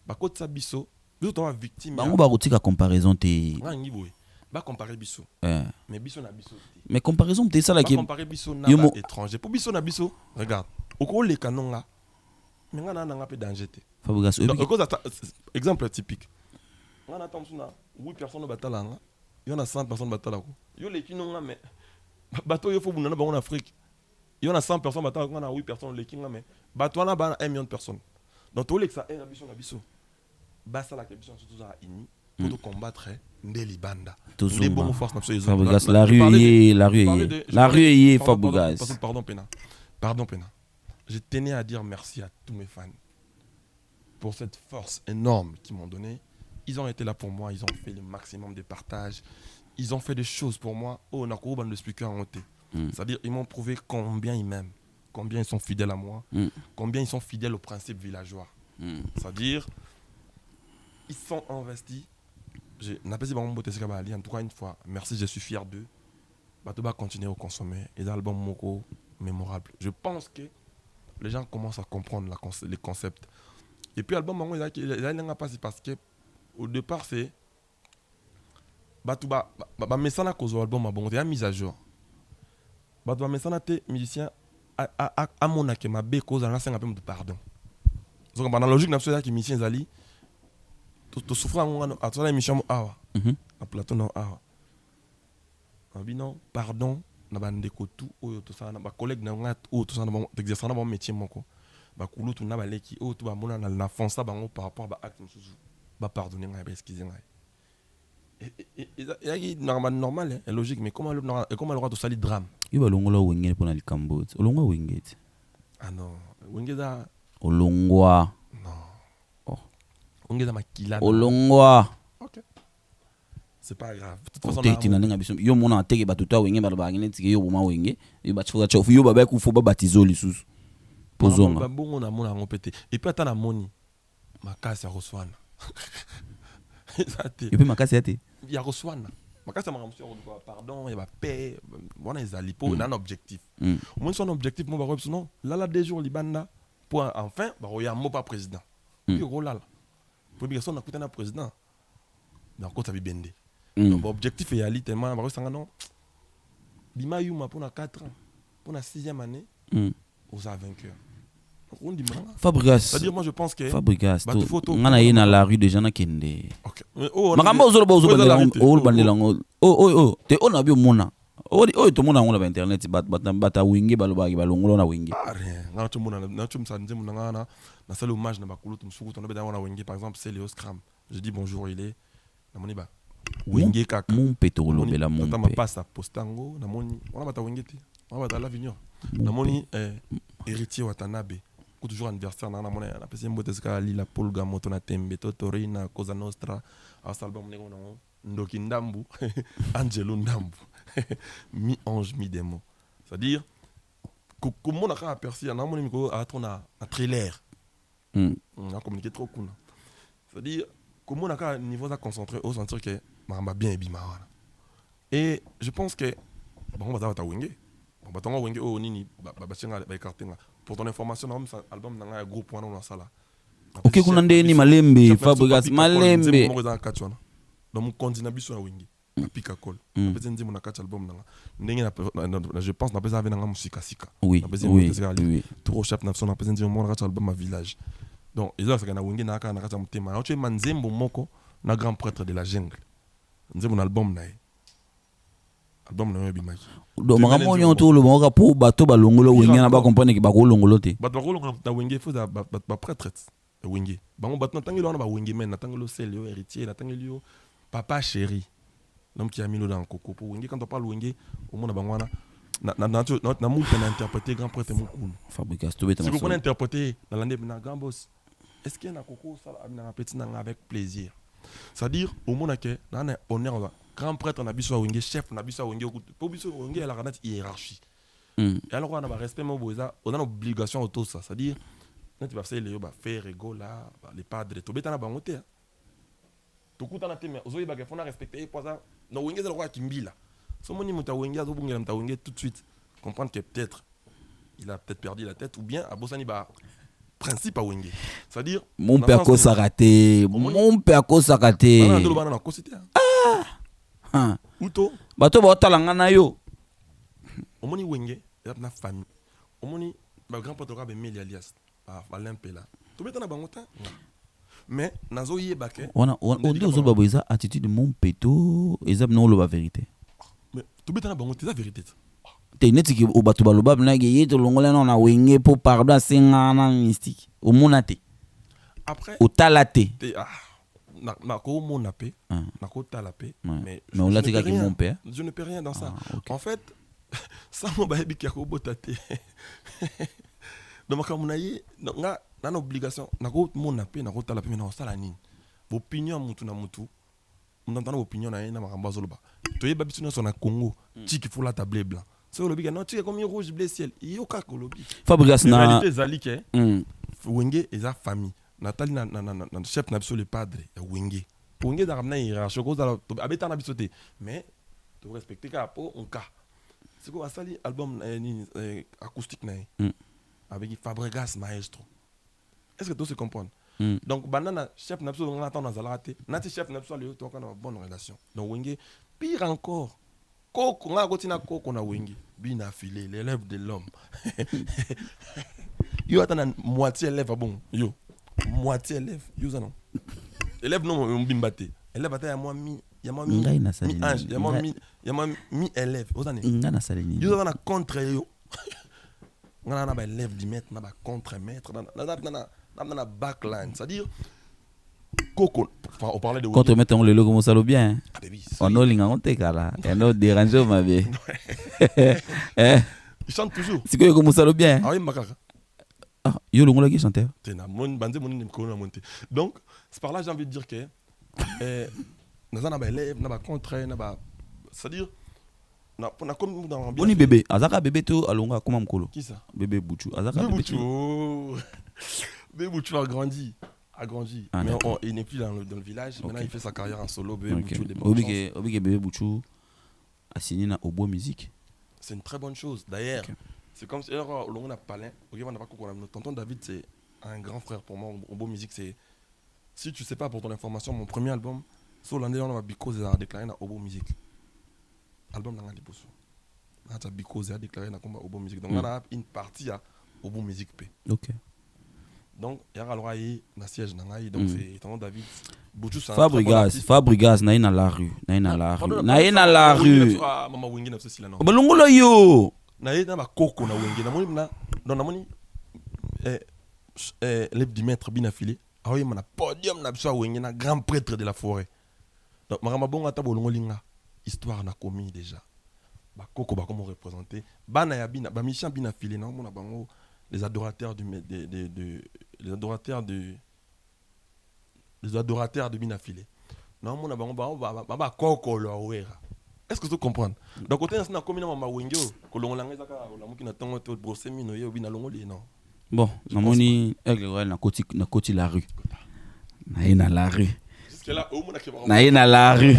bakotisa biso to victime bango ba kotika comparaison te ngi boy ba comparer biso mais biso na biso te mais comparaison te ça là qui comparer biso na étranger pour biso na biso regarde oko le kanonga mais ngana nanga pe danger te Fabregas exemple typique. On a 8 personnes au batala. Il y en a 100 personnes au batala. Il y a les kinonga mais bateau il faut vous en Afrique. Il y en a 100 personnes au batala, on a 8 personnes les kinonga mais bateau on a 1 million de personnes. Donc tout les que ça est ambition ambition. Basta la ambition surtout ça ini pour combattre Ndeli Banda. Des bonnes forces Fabregas la rue est Fabregas. Pardon Pena. Je tenais à dire merci à tous mes fans. Pour cette force énorme qu'ils m'ont donnée. Ils ont été là pour moi, ils ont fait le maximum de partage. Ils ont fait des choses pour moi. Oh, on a couru de speaker en côté. C'est-à-dire, ils m'ont prouvé combien ils m'aiment, combien ils sont fidèles à moi, combien ils sont fidèles au principe villageois. C'est-à-dire, ils sont investis. En tout cas, une fois, merci, je suis fier d'eux. Tu vas continuer à consommer. Et l'album Moko, mémorable. Je pense que les gens commencent à comprendre les concepts. Et puis l'album Mango il a passé parce que au départ c'est mais ça na cause album Mango c'est une mise à jour. Mais ça na te musicien à mon que ma bé cause na 5 un peu de pardon. Donc dans la logique na ça qui musicien zali to souffrir à toi l'émission awa. À plateau non awa. Non pardon na bandeko tout oyo to ça na ba collègue na nga o to ça na exercer na bon métier moko. Bakulu tu na baleki o tu ba mona na fonça bango par rapport ba acte mususu ba pardonner nga ba excuser nga et normal est logique mais comment le droit de salir drame il va longola wengene pona likambo olongwa wengete ah non wengeza olongwa non oh wengeza makila olongwa OK c'est pas grave de toute façon tina ninga biso yo mona teke batuta wenge ba bangene tike yo boma wenge yo ba tfuka chofu yo ba ku fo ba batizo lisusu pozonga bongo na mona ngopete et puis atana moni makasi ya Roswana et puis makasi yate ya Roswana makasi ma monsieur pardon ya ba paix bona ezali po un objectif moi son objectif mo ba ko non là des jours libanda pour enfin ba roya mo pas président puis rolala pour bien son akuta na président mais encore ça bi bende donc objectif est ali tellement ba ko sanga non bima yuma pour na 4 ans pour na 6e année aux vainqueurs. Fabregas. C'est-à-dire moi je pense que Fabregas. On a eu dans la rue des gens qui kende. OK. Makamba ozolo bandelango. Oh. Te on a bien mona. Oh to mona on ba internet bata wingi balobaki balongolo na wingi. Ah rien. Na to mona na to msanze mona ngana na sala hommage na bakulu to msuku to na beda na wingi par exemple c'est Léo Scram. Je dis bonjour il est na moni ba wingi kaka. Mon pétolo bela mon. Ta ma passe à postango na moni. On a bata wingi te. On va dans l'avenir. Na moni héritier Watanabe. toujours anniversaire na mona na pesi mbote ska lila Paul Gamoto na Tembe Totori na Cosa Nostra a album ne ngono Ndoki Ndambu Angelo Ndambu mi ange mi démon c'est-à-dire comme on a aperçu na mona miko a tona un trailer on a communiqué trop cool c'est-à-dire comme on a niveau ça concentré au sentir que mamba bien et bima et je pense que bon on va ta wenge on va t'envoyer wenge au nini ba chenga ba kartenga pour ton information dans album dans un groupe on a ça là ok kuna ndeni malembe Fabregas malembe dans mon continent biso na wenge pika call peut-être ndi mon catch album nanga ndenge na je pense na pesa avec nanga musika sika oui trop chef na son na pesa ndi mon catch album ma village donc ils ont ça na wenge na catch mutema tu manzembo moko na grand prêtre de la jungle nzembo na album na album na bimaki do mangamo nyonto lo manga po bato balongolo wenge na ba comprendre que ba ko longolo te bato ko longolo ta wenge faut ba prêtre wenge bango bato tangelo na ba wenge men na tangelo selio héritier na tangelo papa chéri l'homme qui a mis l'eau dans le coco pour wenge quand on parle wenge au monde bango na mu peut interpréter grand prêtre mukulu Fabregas to beta si vous pouvez interpréter dans l'année na grand boss est-ce qu'il y a na coco ça na petit na avec plaisir c'est-à-dire au monde que na honneur grand prêtre na biso wenge chef na biso wenge pour biso wenge la ranate hiérarchie et alors on a un respect mo boza on a une obligation auto ça c'est-à-dire quand tu vas faire les faire rigola les padres to beta na bangote to kuta na teme ozoyi ba fona respecter pour ça no wenge za roi kimbila so moni muta wenge azo bungela muta wenge tout de suite comprendre que peut-être il a peut-être perdu la tête ou bien abosani ba principe à wenge c'est-à-dire mon père ko saraté na kosité uto bato ba talanga na yo omoni wenge na famille omoni ba grand prêtre ba meli alias ba limpela to beta na bango ta mais nazo yeba ke on dit aux autres baboisa attitude mon peto ezab non lo ba vérité mais to beta na bango ta vérité te neti ki o bato baloba na ge yeto longola na wenge po pardon singa na mystique o monate après o talate na ko mon appé na ko talapé mais on l'a dit que mon père je ne peux rien dans ça okay. En fait ça mo ba bi ki ko botate donc comme nayi nga na obligation na ko mon appé na ko talapé mais na sala nini opinion mutu na mutu ndantana opinion na na makamba zoloba to yeba bitu na so na Congo tiki fula table blanc c'est le biga non tiki comme rouge bleu ciel yo ka kolobi Fabregas na réalité zalike wenge eza famille Nathalie na chef na biso le padre ya wenge wenge da ramna hiérarchie ko za abeta na biso te mais to respecter ka po on ka c'est quoi asali album acoustique na avec Fabregas maestro est-ce que tu se comprends donc banana chef na biso ngata na zala te nati chef na biso le to ka na bonne relation donc wenge pire encore koko nga kotina koko na wenge bina filé l'élève de l'homme yo atana moitié élève bon yo moitié élève yo non élève non mbimbate élève ata ya moi mi ngai na salini ya moi mi élève ozane nga na salini yo na contre yo nga na ba élève du maître na ba contre maître na backline c'est-à-dire Coco, enfin, on parlait de contre maître on le logo mo salo bien on olinga on te kala et no déranger ma vie il chante toujours c'est que comme salo bien ah oui makaka yo le ngolo qui chanteur donc c'est par là j'ai envie de dire que na ba élève na ba contre na ba c'est-à-dire na comme dans boni bébé azaka bébé to alonga comme mkolo qui ça bébé Bouchou azaka bébé Bouchou a grandi mais il n'est plus dans le village maintenant il fait sa carrière en solo bébé Bouchou Obike bébé Bouchou a signé na Obo Musique c'est une très bonne chose d'ailleurs c'est comme si on a parlé tonton David c'est un grand frère pour moi Obo Musique c'est si tu sais pas pour ton information mon premier album sur l'année on a Because a déclaré na Obo Musique album nanga liboso na Because a déclaré na combat Obo Musique donc on a une partie à Obo Musique P OK donc il y a alors na siège nanga donc c'est tonton David Bouchou Fabregas na ina la rue na rue mama wingi na sila non balongolo yo na ina ba koko na wingi na moni na donc na moni l'élève du maître bien affilé ah oui na podium na biso wingi na grand prêtre de la forêt donc makamba bonga ta bolongo linga histoire na commis déjà ba koko ba comment représenter bana ya bina ba mission bien affilé na mona bango les adorateurs les adorateurs de Binafilé. Non, mon ba kokolo wera. Est-ce que tu comprends? Donc côté na comme na mama wengyo kolongo langa zaka la mukina tongo to brosser mino yo bina longo li non. Bon, namoni aigle royal na koti la rue. Na la rue. Jusque là au mona ke ba. Na la rue.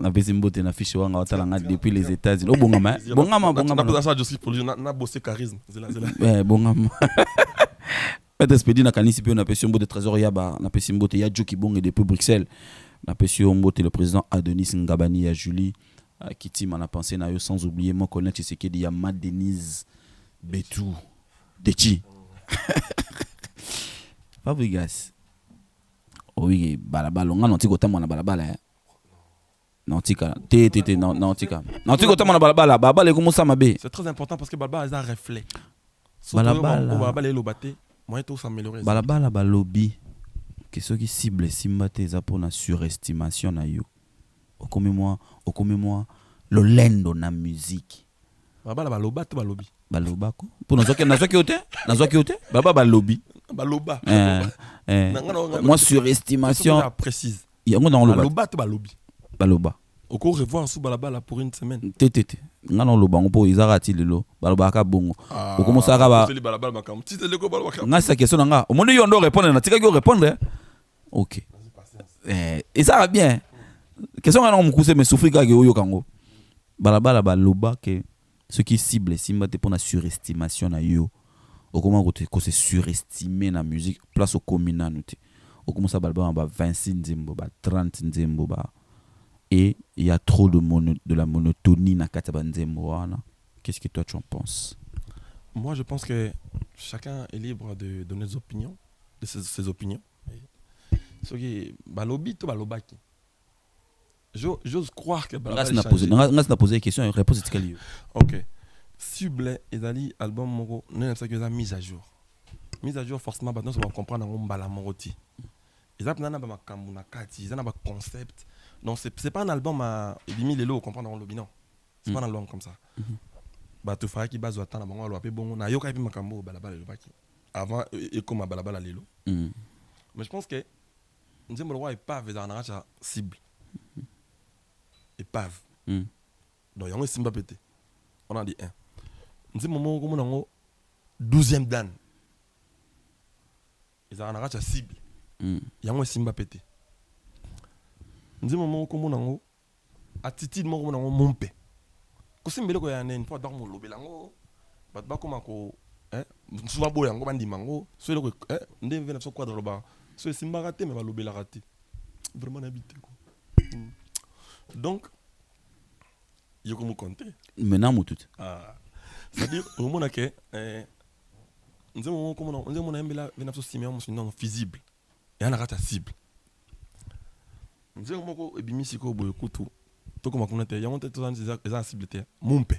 Na pesi mbote na fiche wanga watalanga depuis les États-Unis. Oh bongama. Na ça je suis pour na bosser charisme. Ouais, bongama. Peut-être spedi na kanisi pe na pesi mbote trésor yaba na pesi mbote ya Joki Bong depuis Bruxelles. Na pesi mbote le président Adonis Ngabani ya Julie Kiti m'en a pensé na yo sans oublier mon collègue Tshisekedi ya Mad Denise Betou Dechi. Fabrigas. Oui, balabala nga non tiko tamo na balabala. Non tika non tika tamo na balabala comme ça mabe. C'est très important parce que balabala est un reflet. Balabala le batté, moi tout s'améliorer. Balabala balobi. Que ceux qui ciblent Simbate za pour la surestimation na yo. Okomemoi le lendo na musique. Balabala baloba to balobi. Baloba ko. Pour nazoki ote. Baba balobi. Baloba. Moi surestimation précise. Yango dans le baloba to balobi. Baloba. Oko revoir sous balabala pour une semaine. Tété. Ngana lo bango po izarati lelo. Baloba ka bongo. Okomo saka ba. Balabala makam. Titele ko balabala. Nga sa question nga. Omondo yo ndo répondre na tika yo répondre. OK. Et ça va bien. Question nga on mukuse mais souffrir ka yo kango. Balabala baloba que ceux qui ciblent Simbate pour la surestimation na yo. Comment ko se surestimer na musique place au communauté. Comment ça balaba ba 26 nzembo ba 30 nzembo ba et il y a trop de la monotonie na kata nzembo wana. Qu'est-ce que toi tu en penses? Moi je pense que chacun est libre de donner des opinions, de ses opinions. Ce qui balobi to balobaki. J'ose croire que balabala n'a posé question réponse est quelle? OK. Cible ezali album moko ne ça que ça mise à jour forcément maintenant ça va comprendre en mbala moroti ezap nana ba makambu na kati ezana ba concept donc c'est pas un album à bimi lelo comprendre en lobby non c'est pas un album comme ça ba to fa ki bazo atana bango lo apé bongo na yoka epi makambu balabala le baki avant et comme balabala lelo mais je pense que nzembo le roi épave za na racha cible épave donc yango simba pété on a dit un. Nous moment comme on 12e dan. Ils ont un cible. Yango simba pété. Nous moment comme on attitude mo comme on monpe. Ko simbele ko yana une fois dans mon lobelango. Ba comme ko souvent boya ngo bandi mango, so le ko ndé vena so quadre ba. So simba raté mais ba lobela raté. Vraiment habité quoi. Donc yo comme compter. Maintenant mo tout. C'est-à-dire au moment que nous avons embela venafso simia non visible et on a rata cible. Nous avons moko ebimi siko boyo kutu to comme on était yamon tete za cible te mompe.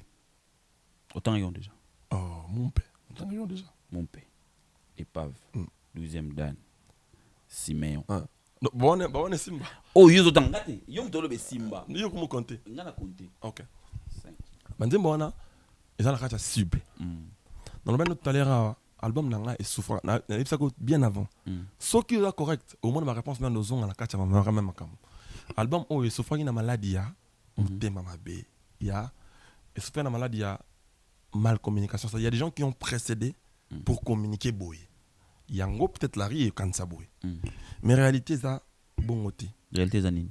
Autant yon déjà. Oh mompe. Autant yon déjà. Mompe. Épave. 12e dan. Simeon. Donc bon on simba. Oh yo autant ngate. Yo to le simba. Yo comment compter? Ngana compter. OK. 5. Banzembo wana ils ont la carte cible. Dans le même tout à l'heure album nanga est souffrant. Na ça bien avant. Ce qui est correct au moins ma réponse dans nos à la carte ma même comme. Album est souffrant une maladie ya thème mabe. Ya et souffrant une maladie ya mal communication. Il y a des gens qui ont précédé pour communiquer boy. Yango peut-être la rie quand ça boy. Mais réalité ça bon côté. Réalité zanine.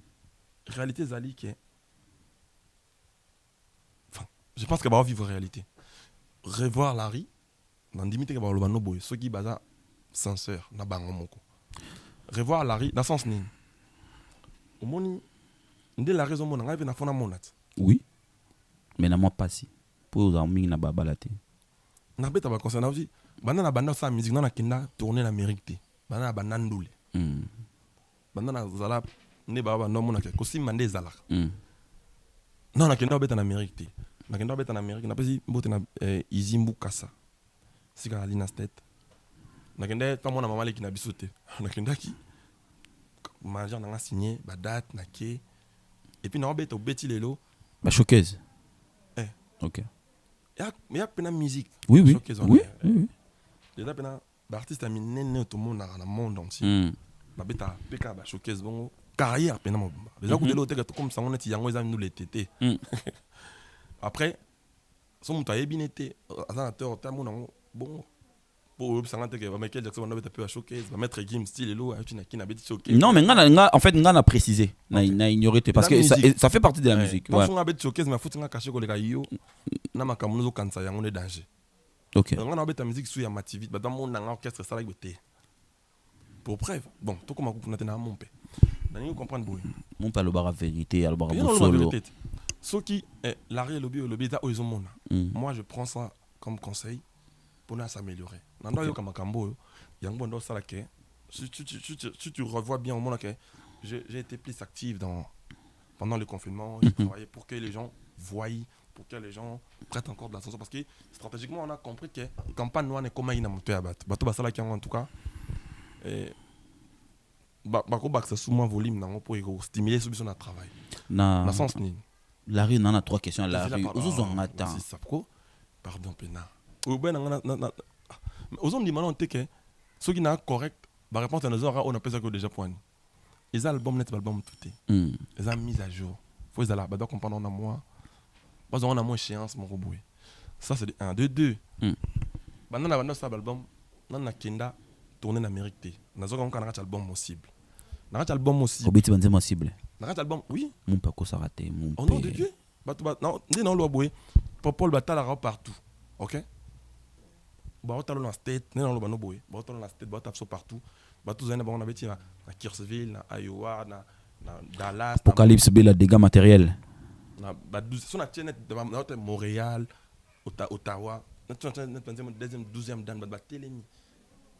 Réalité zali que je pense qu'elle va vivre réalité. Revoir Larry, dans 10 minutes, elle va le bano boy. Ceux qui basent censeur, na bango moko. Revoir Larry, dans sens ni. Au moni, ndé la raison mon ngai na fona monat. Oui. Mais na moi pas si. Pour aux amis na babalate. Na beta ba concernant aussi. Bana na banda sa musique na kinda tourner l'Amérique té. Bana na banda ndoule. Bana na zala ne baba no mona ke kosi mande zala. Non na kinda beta na Amérique té. Na kenda beta na Amérique na pesi mbote na Izimbu Kasa sika alina state na kenda ta mona mama leki na bisote na kenda ki manager na signé ba date na ke et puis na beta beti lelo ba showcase. OK il y a plein de musique. Oui. Déjà, l'artiste a mis tout le monde dans le monde entier. Babeta, PK, showcase, bon, carrière, pénal. Déjà, vous avez comme ça, on est yango, ils ont nous les tétés. Après, si on a bien été, bon, pour eux, ça va être Michael Jackson, on a un peu à showcase, va mettre Gim, style, et l'eau, qui n'a pas showcase. Non, mais en fait, on a précisé, on a ignoré, parce que ça fait partie de la musique. Quand on a un showcase, mais il faut que cacher que les gars, on a un cancer, on est danger. Ok. On a un musique sur ma TV, dans mon orchestre, ça va être. Pour preuve, bon, tout comme on a été dans mon père. Vous comprenez, mon père, le bar à vérité, le bar à solo. Ce qui est l'arrêt, le lobby, ils ont moi, je prends ça comme conseil pour nous s'améliorer. Si tu revois bien au monde, j'ai été plus actif pendant le confinement. J'ai travaillé pour que les gens voient, pour que les gens prêtent encore de l'attention. Parce que stratégiquement, on a compris que la campagne noire n'est comme une montée à battre. En tout cas, c'est souvent volume pour stimuler ce besoin de travail. Dans le sens ni. Larry, on a 3 questions à Larry. Pardon, Pena. Aux hommes disent que ceux qui sont corrects, la réponse est on appelle ça que déjà point. Les albums net album tout est. Les ont mis à jour. Faut les aller bah comprendre on a moi. Parce qu'on a moins échéance mon robot. Ça c'est 1 2 2. Bah non on a ça album, on a Kenda tourner en Amérique té. On a ça on a un album possible. On a un album aussi. Obéti banze possible. On a un album oui. Mon pas ko s'arrêter mon. Au nom de Dieu. Bah non, non lo boy. Paul batala partout. OK? Bah on dans state, non lo bano boy. Bah on dans state, bah on partout. Bah tous on a beti na Kirksville, na Iowa, na Dallas. Apocalypse B la dégâts matériels. Na bah sur la chaîne de Montréal, Ottawa, notre deuxième 12e dan bah télémi.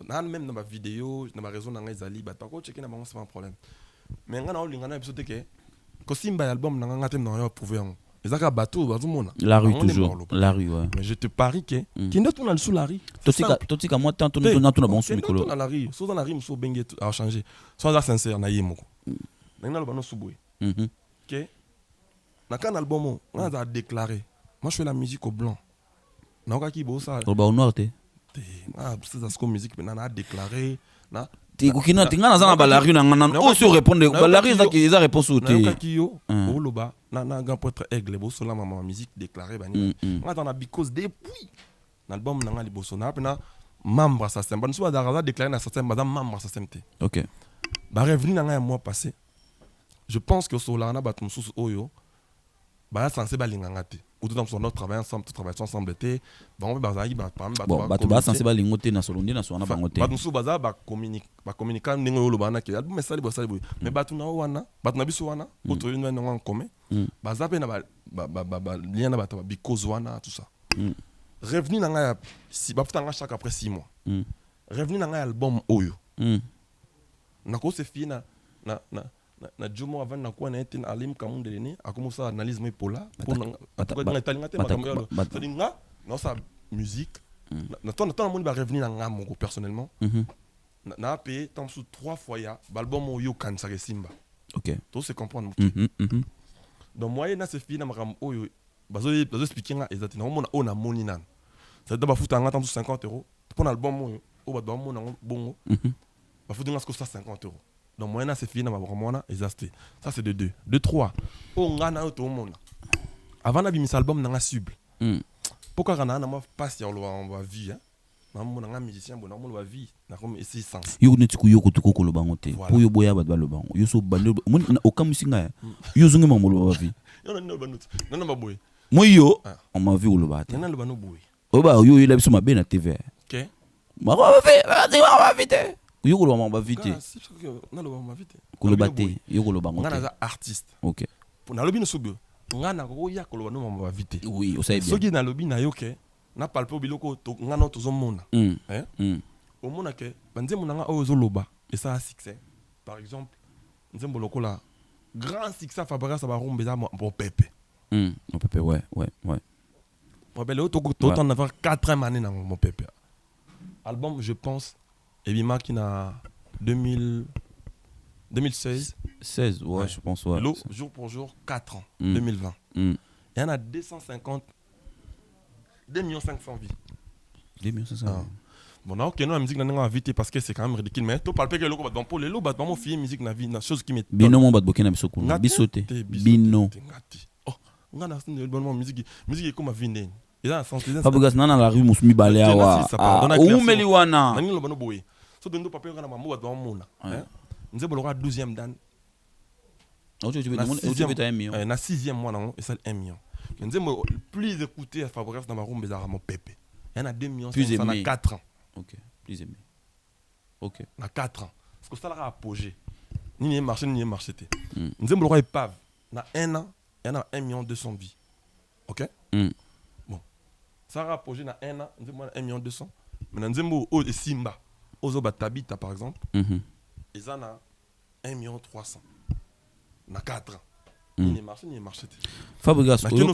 Na même dans ma vidéo, dans ma réseau na ngazali, bah pas ko checker na bango c'est pas un problème. Mais ngana o lingana episode que ko simba album na ngata na yo prouver on. Ezaka bateau ba tout monde. La rue toujours. La rue ouais. Mais je te parie que qui ne tourne sous la rue. Totika moi tant tourne na bon sous micro. Dans la rue, soit dans la rue so bengue a changé. Soit sincère na yemo. Na le bano suboué. OK. Na kan album on a déclaré. Moi je fais la musique au blanc. Na ka ki bo ça. Au bas au noir té. C'est ça comme musique maintenant a déclaré na Tikukina tingana za na balari na ngana o se répondre balari za ki za réponse ou té. Na kiyo o loba na grand poète aigle bo sola ma musique déclarée bani. On attend because depuis l'album na ngali boso na pena membre ça semble so da déclaré na système madame membre ça semble. OK. Ba revenu na ngai mois passé. Je pense que sola na batum sous oyo ba censé balinganga té. Ou tout dans notre travail ensemble, tout travail ensemble té. Ba on ba za ba bon ba to ba censé balingoté na solondi na so na bangoté. Ba musu baza ba communiquer ndenge oyo lobana ke album esali bo sali bo. Mais ba tuna wana, ba tuna biso wana, auto une na en commun. Ba za pe na ba lien na ba to because wana tout ça. Revenu na nga si ba futa nga chaque après 6 mois. Revenu na nga album oyo. Na ko se fi na Jomo avant na kwa na ete na alim kamunde lene akomusa analyse moi pola pour na talingate makambo ça dit nga non ça musique na ton moni ba revenir na nga mon personnellement na payé tant sous 3 fois ya album yo kan sa simba. OK tout se comprendre donc moi na se fi na makambo oyo bazo expliquer nga exactement mona ona moni nan ça doit ba futa nga tant 50 € pour l'album oyo o ba do mona bongo ba futa nga ce que ça 50 €. Donc moi c'est fini na vraiment exhausté. Ça c'est de 2. De 3. On ngana tout le monde. Avant na bimisa album na nga sub. Pourquoi kana na moi passe ya on va vie hein. Na mo na musicien bon na mo va vie na comme essayer sens. Yo neti ku yo ko tuko lo bangote. Po yo boya ba lo bango. Yo so bande mo okamusinga. Yo zungi mo lo ba vie. Yo na banut. Na ba boy. Moi yo on m'a vu lo ba. Na lo banu boy. O ba yo il a biso mabe na TV. OK. Ma va vite. Yo ko lo ba vite. Na lo ba vite. Ko lo baté, yo ko lo ba ngote. Ngana za artiste. OK. Pour na lobi no subo. Ngana ko ya ko lo ba no ba vite. Oui, o sait bien. Soki na lobi na yo ke na palpo biloko to ngana to zo mona. Au mona ke banze mona nga o zo loba et ça a succès. Par exemple, nzembo lokola grand succès Fabra ça va rombe za mon Pepe. Mon Pepe ouais. Mon Pepe to en avoir 4 années dans mon Pepe. Album je pense Ebima qui n'a 2016 16 ouais, je pense ouais. Jour pour jour 4 ans 2020. Il y en a 250 2 500 vies. 2 500. Bon, non, la musique n'a vite parce que c'est quand même ridicule. Mais tu parles que le gars pour les lots, mon fille musique n'a vie, chose qui m'étonne. Bino mon bat bokena bisoko. Bisote. Bino. Oh, on a une bonne musique est comme à viner. Et là, sans Fabugas nana la rue musmi balea wa. Ou meliwana. Nani lo bano boy. So de ndo papier kana mamu bat mona. Nze bolora 12e dan. Tu veux dire 1 million. Na 6e mois non, et ça 1 million. Nze plus écouté à Fabugas dans ma room bezara mon pépé. Il y en a 2 millions, ça en a 4 ans. Ok, plus aimé. Ok. On a 4 ans. Parce que ça l'a apogé. Ni marché, ni marché. Nous avons le roi épave. On a 1 an, il y en a 1 million 200 vies. Ok? Bon. Ça a apogé dans 1 an, nous avons 1 million 200. Mais nous avons au Simba, aux Obatabita par exemple. Ils en ont 1 million 300. On a 4 ans. Ni marché, ni marché. Fabrigas, on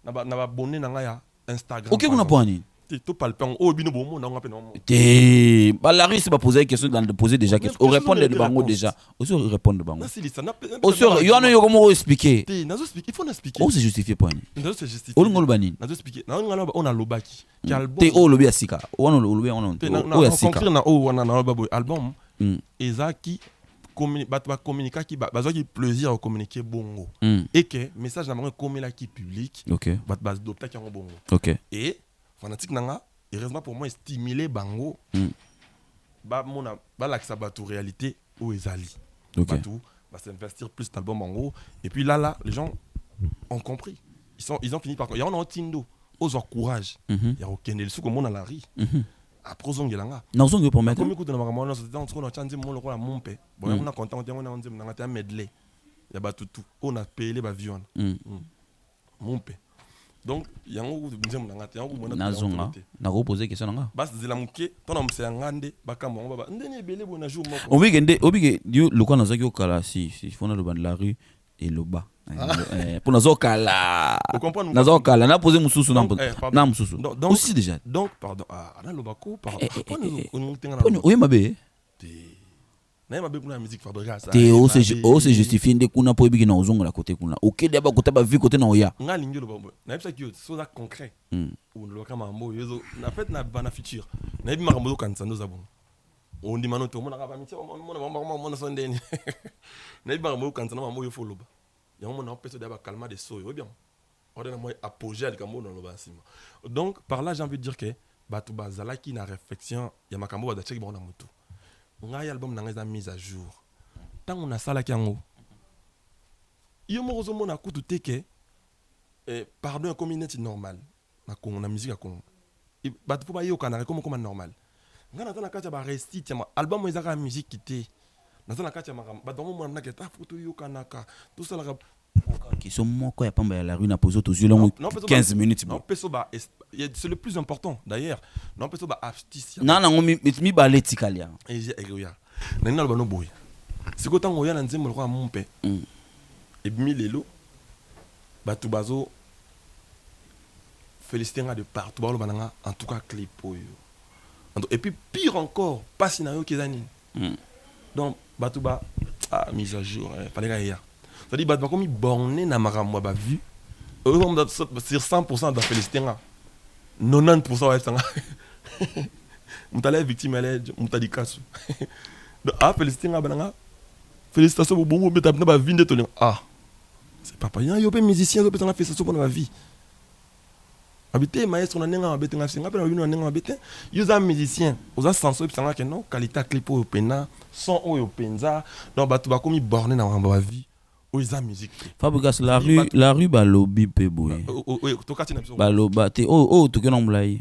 a abonné à Instagram. Ok, on a pas ni. Tu parles pas au bino bon on a pas non. La Russie va poser question dans de poser déjà question. On répond de bango déjà. Aussi répondre de bango. Aussi yo yo comment expliquer. Il faut expliquer. On se justifie pas ni. On se justifie. On ngol bani. On expliquer. On a lobaki. Qui album. Te o lobi asika. On lobi on. O asika. Conclure na o on a album. Ezaki communiquer qui qui plaisir à communiquer bongo et que message na communiquer qui public base d'opta qui en bongo et fanatique nanga heureusement pour moi stimuler bango mona la ça batou réalité au ezali batou s'investir plus dans album bango et puis là les gens ont compris ils ont fini par il y a un tindo aux courage il y a aucun le sous comme on a la ri après zongelanga non zonge pour mettre comme écoute na makambo na c'était on a changé mon lokola mompe bon on a content on a on a medley ya batutu on a payé ba vion mompe donc yango nzemu na ngata yango mona na zonga na reposer question nga bas zela muke tona mse ngande bakambo baba ndeni ebele bona jour moko obige dio lokwa na zaki okala si fona le ban la rue et le bas pour nazokala nazokala na poser mususu na mususu aussi déjà donc pardon na lobako pardon oui mabe na mabe kuna musique Fabrigas te o se justifie ndé kuna po bigi na ozongo la côté kuna OK d'aba côté ba vie côté na oya nga lingi lo babo na bisa ki so za concret ou lo kama mbo yezo na fait na bana futur na bi makambo kanisa ndo zabon on dit mano to mona ka ba miti mona sondeni na bi makambo kanisa na mambo yo follow ba on a peut-être d'abord calmer des soins bien on a moi apogée le cambo dans le bassin donc par là j'ai envie de dire que batu bazala qui na réflexion ya makambo ba check bon na mutu ngai album na ngai mise à jour tant on a ça là kiango yo mo zo mona kutu teke pardon un community normal na ko na musique à Congo batu po ba yo kana comme normal ngana tana kacha ba resti tia album mo ezaka musique kité na tana kacha makam ba domo mona ke ta photo yo kanaka tout ça la qui sont moko ya pamba ya la rue na poser aux yeux longs 15 minutes non peso ba c'est le plus important d'ailleurs non peso ba artiste non mi ba letikalia et regarde na nina ba no boy siko tango ya na nzembo kwa mompe et mi lelo batu bazo féliciter de partout ba lo bananga en tout cas clip et puis pire encore pas scénario kezani donc batu ba mise à jour fallait gaya c'est-à-dire batu comme borné na makambo ba vu sur 100% de féliciter 90% ouais ça mutale victime elle mutadi kasu donc féliciter bananga félicitations pour bon mais na ba vie de tolé c'est papa yo pe musicien yo pe na félicitations pour na vie habité maestro na nenga abete nga singa pe na bino nenga abete user musicien oza senso pe sanga ke non qualité clip o pena son o penza donc batu ba komi borné na ba vie o user musique Fabrigas la rue ba lobby pe boy to kati na biso ba loba te to ke non mulai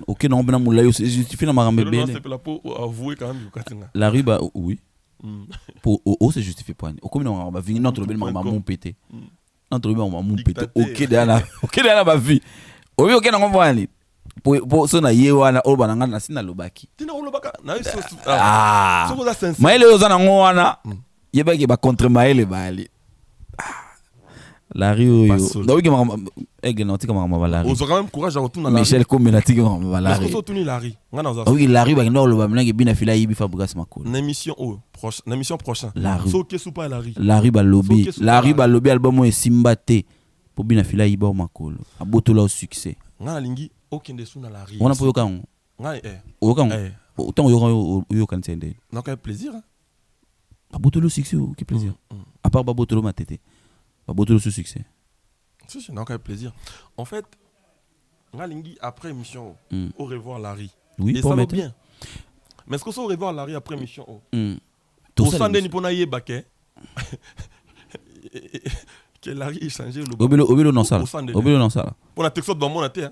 OK non bena mulai c'est justifie na makambe bele c'est la pour avouer quand même kati na la rue ba oui pour c'est justifie pas o comme non ba vingi notre bel makambe mon pété notre bel makambe mon pété OK de ba vie obi OK na ngombo ani po so na ye wana o bana ngana sina lobaki tina o lobaka na so so za sense maele yo za na ngwana yeba ke ba contre maele bali la rue yo na obi Aigle Nautique comme Mabalari. Vous aurez même courage à retourner à la Michel Komenatique comme Mabalari. Parce que retourner la rue. Oui, la rue, il y a une bina fila ibi Fabregas Makolo. Une émission prochaine. La rue. So kesu pas la rue. La rue balobi. La rue balobi album est Simbate. Pour bina fila ibi Makolo. A botola au succès. Ngana lingi okende sous na la rue. On a pour yokan. Yokan. Autant yokan tende. Donc un plaisir. A botola au succès, quel plaisir. À part babotolo ma tête. Babotolo au succès. C'est donc un plaisir. En fait, Ngalingi après émission, au revoir Larry. Oui, et ça va bien. Mais est-ce que ça au revoir Larry après émission? Tout ça, ça. n'est pas naïe baké. Que Larry ait changé le. Obélo non ça. Obélo non ça. Pour la texte dans mon até.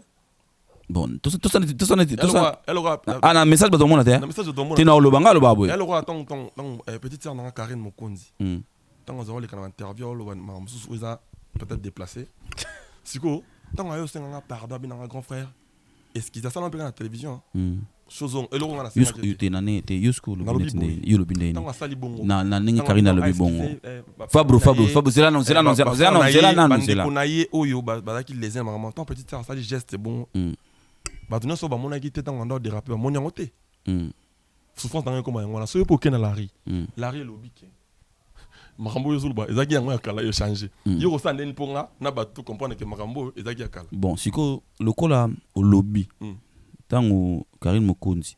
Bon, tout ça. Elle aura. Ah, un message dans mon até. Un message dans mon até. T'es dans le banga le baboué. Elle aura ton petite sœur dans Karine Mokonzi. Tant on a les canaux interview, on a peut-être déplacé. Siko, tant on a eu un pardon, un grand frère. Est-ce qu'ils a ça dans la télévision? Chose on, elle aura la série. Youté nané, t'es Yusko le bindé, you le bindé. Tant on a sali bongo. Na ningi Karina le bongo. Fabro, c'est là non. On a eu oyo, bah qui les aime vraiment. Tant petite sœur, ça dit geste bon. Bah tu n'as pas mon aguité tant on a des rappeurs, mon yangoté. Souffrance dans un combat, on a sauvé pour Ken Larry. Larry le bique. Marambo yozulba ezaki yango yakala yo changer yo ko sandeni ponga na bato comprendre que Marambo ezaki yakala bon siko lokola au lobby tango Karine Mokonzi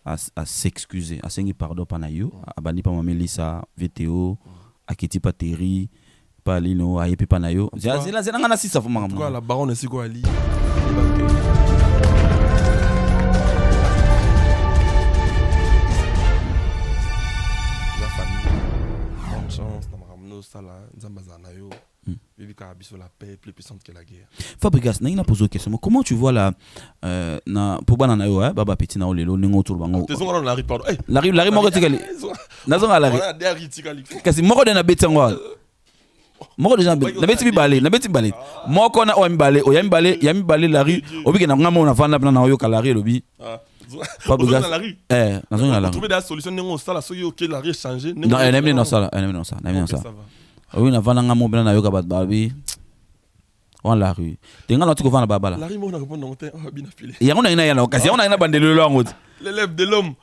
à s'excuser à sengi pardon pana yo abandi pa Melissa VTO akiti pa Terry pa Lino ayepe pana yo zela ngana sisa fo Marambo quoi la baronne siko ali la paix plus puissante que la guerre. Fabregas, na posé une question. Comment tu vois la pour banana yo baba petit na olelo ningo tour bango. Te zonga la riparo. La moko tikali. Na zonga la ri. Kasi moko de na betangwa. Moko de na beti balé. Moko na o mi balé, o yami balé la ri. Obi ke na ngamo na fanda na yo kala ri lobi. Fabregas. Na zonga la ri. Trouver des solutions ningo sala so yo ke la ri changer. Non, elle aime non ça. Oui, na vana ngamo bena na yo ka bat babi. On la rue. Tenga na tiko vana babala. La rue mo na répondre ngote bina filé. Ya ngona ina ya na okasi, ngona ina bandelo lo ngoti. L'élève de l'homme.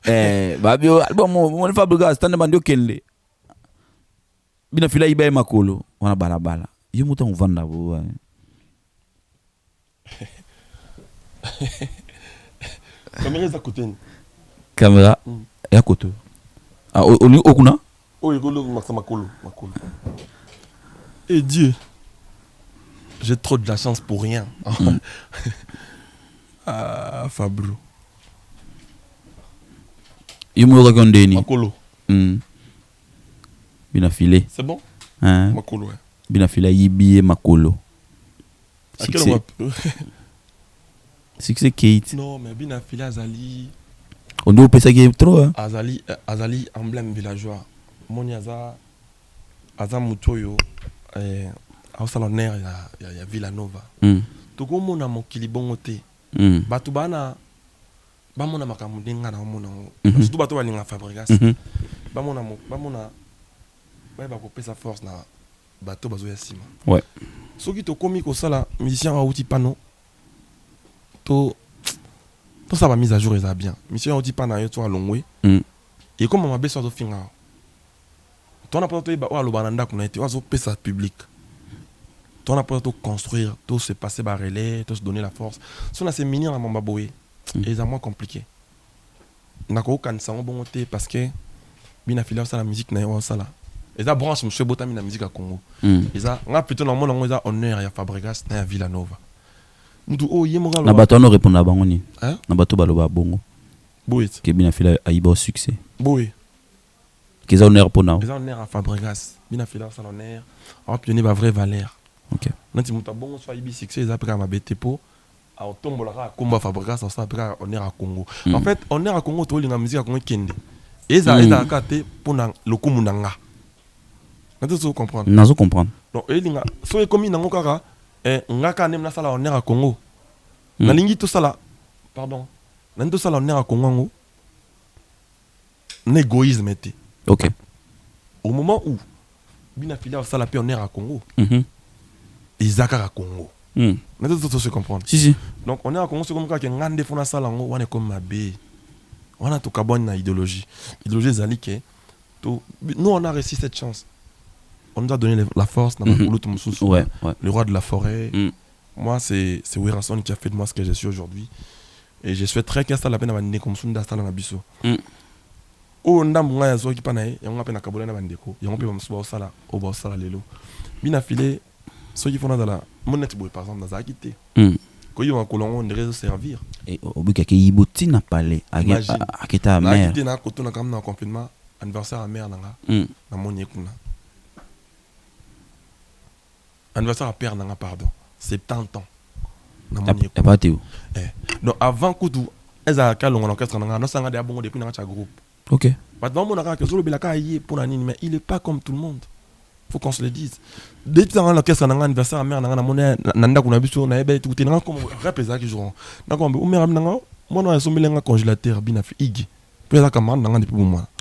Babi album mo Fabregas tande bandio kende. Bina fila iba makolo, wana balabala. Yo muta vanda bo. Caméra za côté. Caméra ya côté. Ah okuna? Makolo. Et Dieu, j'ai trop de la chance pour rien. Ah, Fabro. Il me regarde Makolo. Bina filé. C'est bon? Makolo, ouais. Bina filé yibi makolo. À quel moment? C'est Kate. Non, mais bina filé Azali. On doit penser qu'il est trop. Azali, emblème villageois. Moni aza mutoyo au salonaire ya Villanova. Toko mona mokili bongo te. Batu bana bamona makambo ndinga na mona. Surtout batu balinga Fabregas. Bamona ba ko pesa force na bato bazo ya sima. Ouais. Soki to komi ko sala musicien a outi pano. To ça va mise à jour ça bien. Musicien a outi pano yo to alongwe. Et comme ma beso zo finga. On a pas tout le public. On a pas tout construire, tout se passer par relais, tout se donner la force. Si on a ces mini à Mambaboé, et c'est moins compliqué. On a aucun sang bon parce que bien affilié à la musique n'a pas ça là. Et ça branche monsieur Botam la musique à Congo. Et ça on a plutôt normalement on a honneur à Fabregas na Villanova. Mutu oh yemoga na bato no répondre à bangoni. Hein? Na bato baloba bongo. Boit. Que bien affilié à Ibo succès. Boit. Qu'ils ont honneur pour nous. Ils ont honneur à Fabregas. Bien affilié à l'honneur. On pionnier va vraie valeur. OK. Nanti muta bongo soit Ibi succès ils après ma BTPO. A tombola combat Fabregas ça après honneur à Congo. En fait honneur à Congo to linga musique à Congo kende. Et ça a katé pour le kumunanga. Nanti tu comprendre. Nazo comprendre. Donc et linga so comme nango kaka ngaka nem na sala honneur à Congo. Na lingi to sala pardon. Nanti to sala honneur à Congo. N'égoïsme était. OK. Au moment où Bina Filia ça la pionnière à Congo. Isaka à Congo. On a tout se comprendre. Si. Donc on est à commencer comme quand on a des fonds à ça, on est comme ma B. On a tout carbone na idéologie. Idéologie zalique. Nous on a réussi cette chance. On nous a donné la force, le roi de la forêt. Moi c'est Weranson qui a fait de moi ce que je suis aujourd'hui. Et je souhaiterais qu'il y ait la peine à m'amener comme Sunda Stala Nabiso. Oh, on a un qui panaï, et on a peine à Kabola Nabandeko. Et on peut me souvoir ça là, au bas ça là, lélo. Bien affilé, ceux qui font dans la monnaie, par exemple, dans la quitté. Quand ils ont un colon, on devrait se servir. Et au bout qu'il y a Iboti n'a pas les. À Kita mère. Quitté n'a quand on a quand même un confinement, anniversaire à mère, dans mon yekuna. Anniversaire à père, pardon. 70 ans. Pas Théo. Donc avant que tout, ils ont un orchestre, nous avons des bons depuis notre groupe. Ok. Mais il n'est pas comme tout le monde. Il faut qu'on se le dise. Dès que tu as un orchestre, un anniversaire, un mère, un monnaie, un congélateur,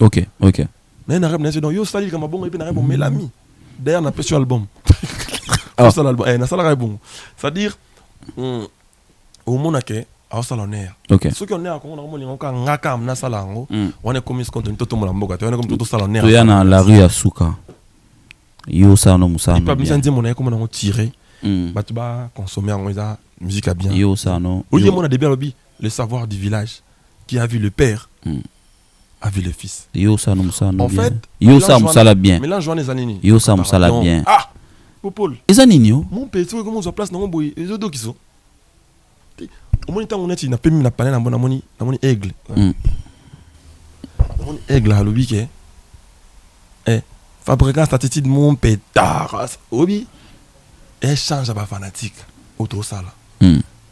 ok. D'ailleurs, on a fait sur l'album. C'est-à-dire, au monde, au salonnaire. Ok. Ceux qui ont on est comme ce qu'on dit tout le monde, on est comme tout salonnaire. Tu es dans la rue à Souka. Yo ça non musa. Il pas besoin de dire mon comment on tirer. Bah tu vas consommer en musique à bien. Yo ça non. Oui, on a des lobby, le savoir du village qui a vu le père, a vu le fils. Yo ça non musa non. En fait, yo ça musa la bien. Mélange les années. Yo ça musa la bien. Ah, Popol. Les anigno. Mon père, tu vois comment on se place dans mon boy, les autres qui sont. Au moins temps on est n'a pas mis la panel dans mon aigle. Mon aigle à lobby qui est fabricant statistique mon pétard. Obi échange à fanatique autour ça là.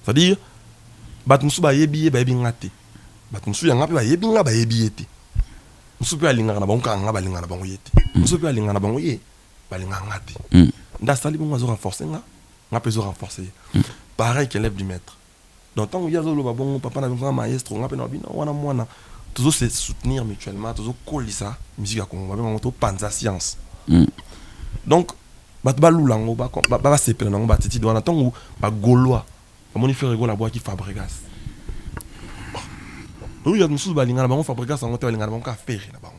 C'est-à-dire batmusu ba yebi ba yebi ngate. Batmusu ya ngapi ba yebi nga ba yebi yete. Musu pe alinga na bango nga ba linga na bango yete. Musu pe alinga na bango ye ba linga ngate. Nda sali bongo zo renforcer nga pe zo renforcer. Pareil qu'élève du maître. Donc tant qu'il y a zo lo bon papa na un maestro nga pe na bino wana mwana toujours se soutenir mutuellement, toujours coller ça musique à Congo, on va panza science. Donc bat balulango ba sepela nango ba titi doana tango ba gaulois ba moni faire rigolo la bois qui fabricasse. Oui, il y a musu ba linga na bango fabricasse en hôtel linga na bango ka faire na bango.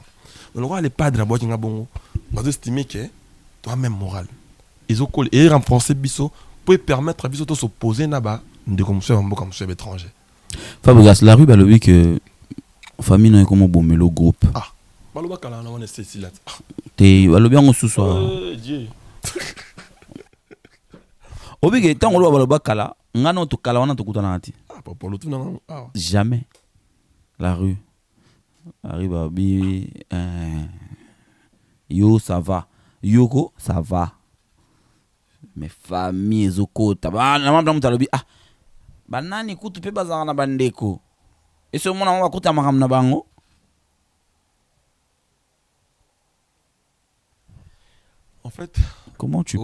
Donc le roi les padres la bois qui nga bongo, ba estimer que toi même moral. Ils ont collé et renforcer biso pour permettre à biso de s'opposer na ba de comme ça comme chef étranger. Fabrice la rue ba le que famille non comme bon mais le groupe. Ah. Baloba kala na on est ici là. Te baloba on sous soir. Dieu. Obige tant on baloba kala, ngana to kala wana to kutana ati. Ah papa le tout non. Jamais. La rue. Arrive à bi yo ça va. Yoko ça va. Mais famille zoko taba na mamba mutalobi ah. Banani kutu pe bazana na bandeko. Et ce moment on va kuta makam na bango. En fait, comment tu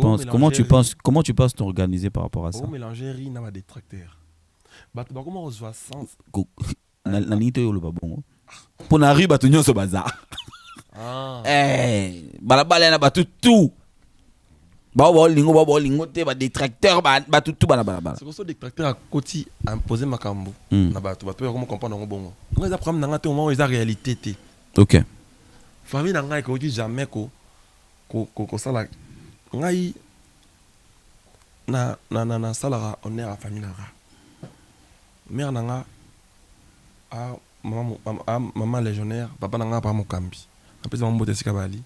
penses t'organiser par rapport à ça? Mélanger riz na détracteur. Bah comment on se voit sans na nito yo le babongo. Pour na riz ba tunyo so bazar. Ah. Balabala na batu tout. Ba lingo te ba détracteur ba tout balabala. C'est pour ça détracteur à côté imposer makambo. Na ba tu comment comprendre ngo bongo. On les apprendre na ngate au moment ils a réalité té. OK. Famille na ngai ko dit jamais ko sala ngai na salara on est à famille na mère nanga a maman légionnaire papa nanga pa mokambi après mon bote sikabali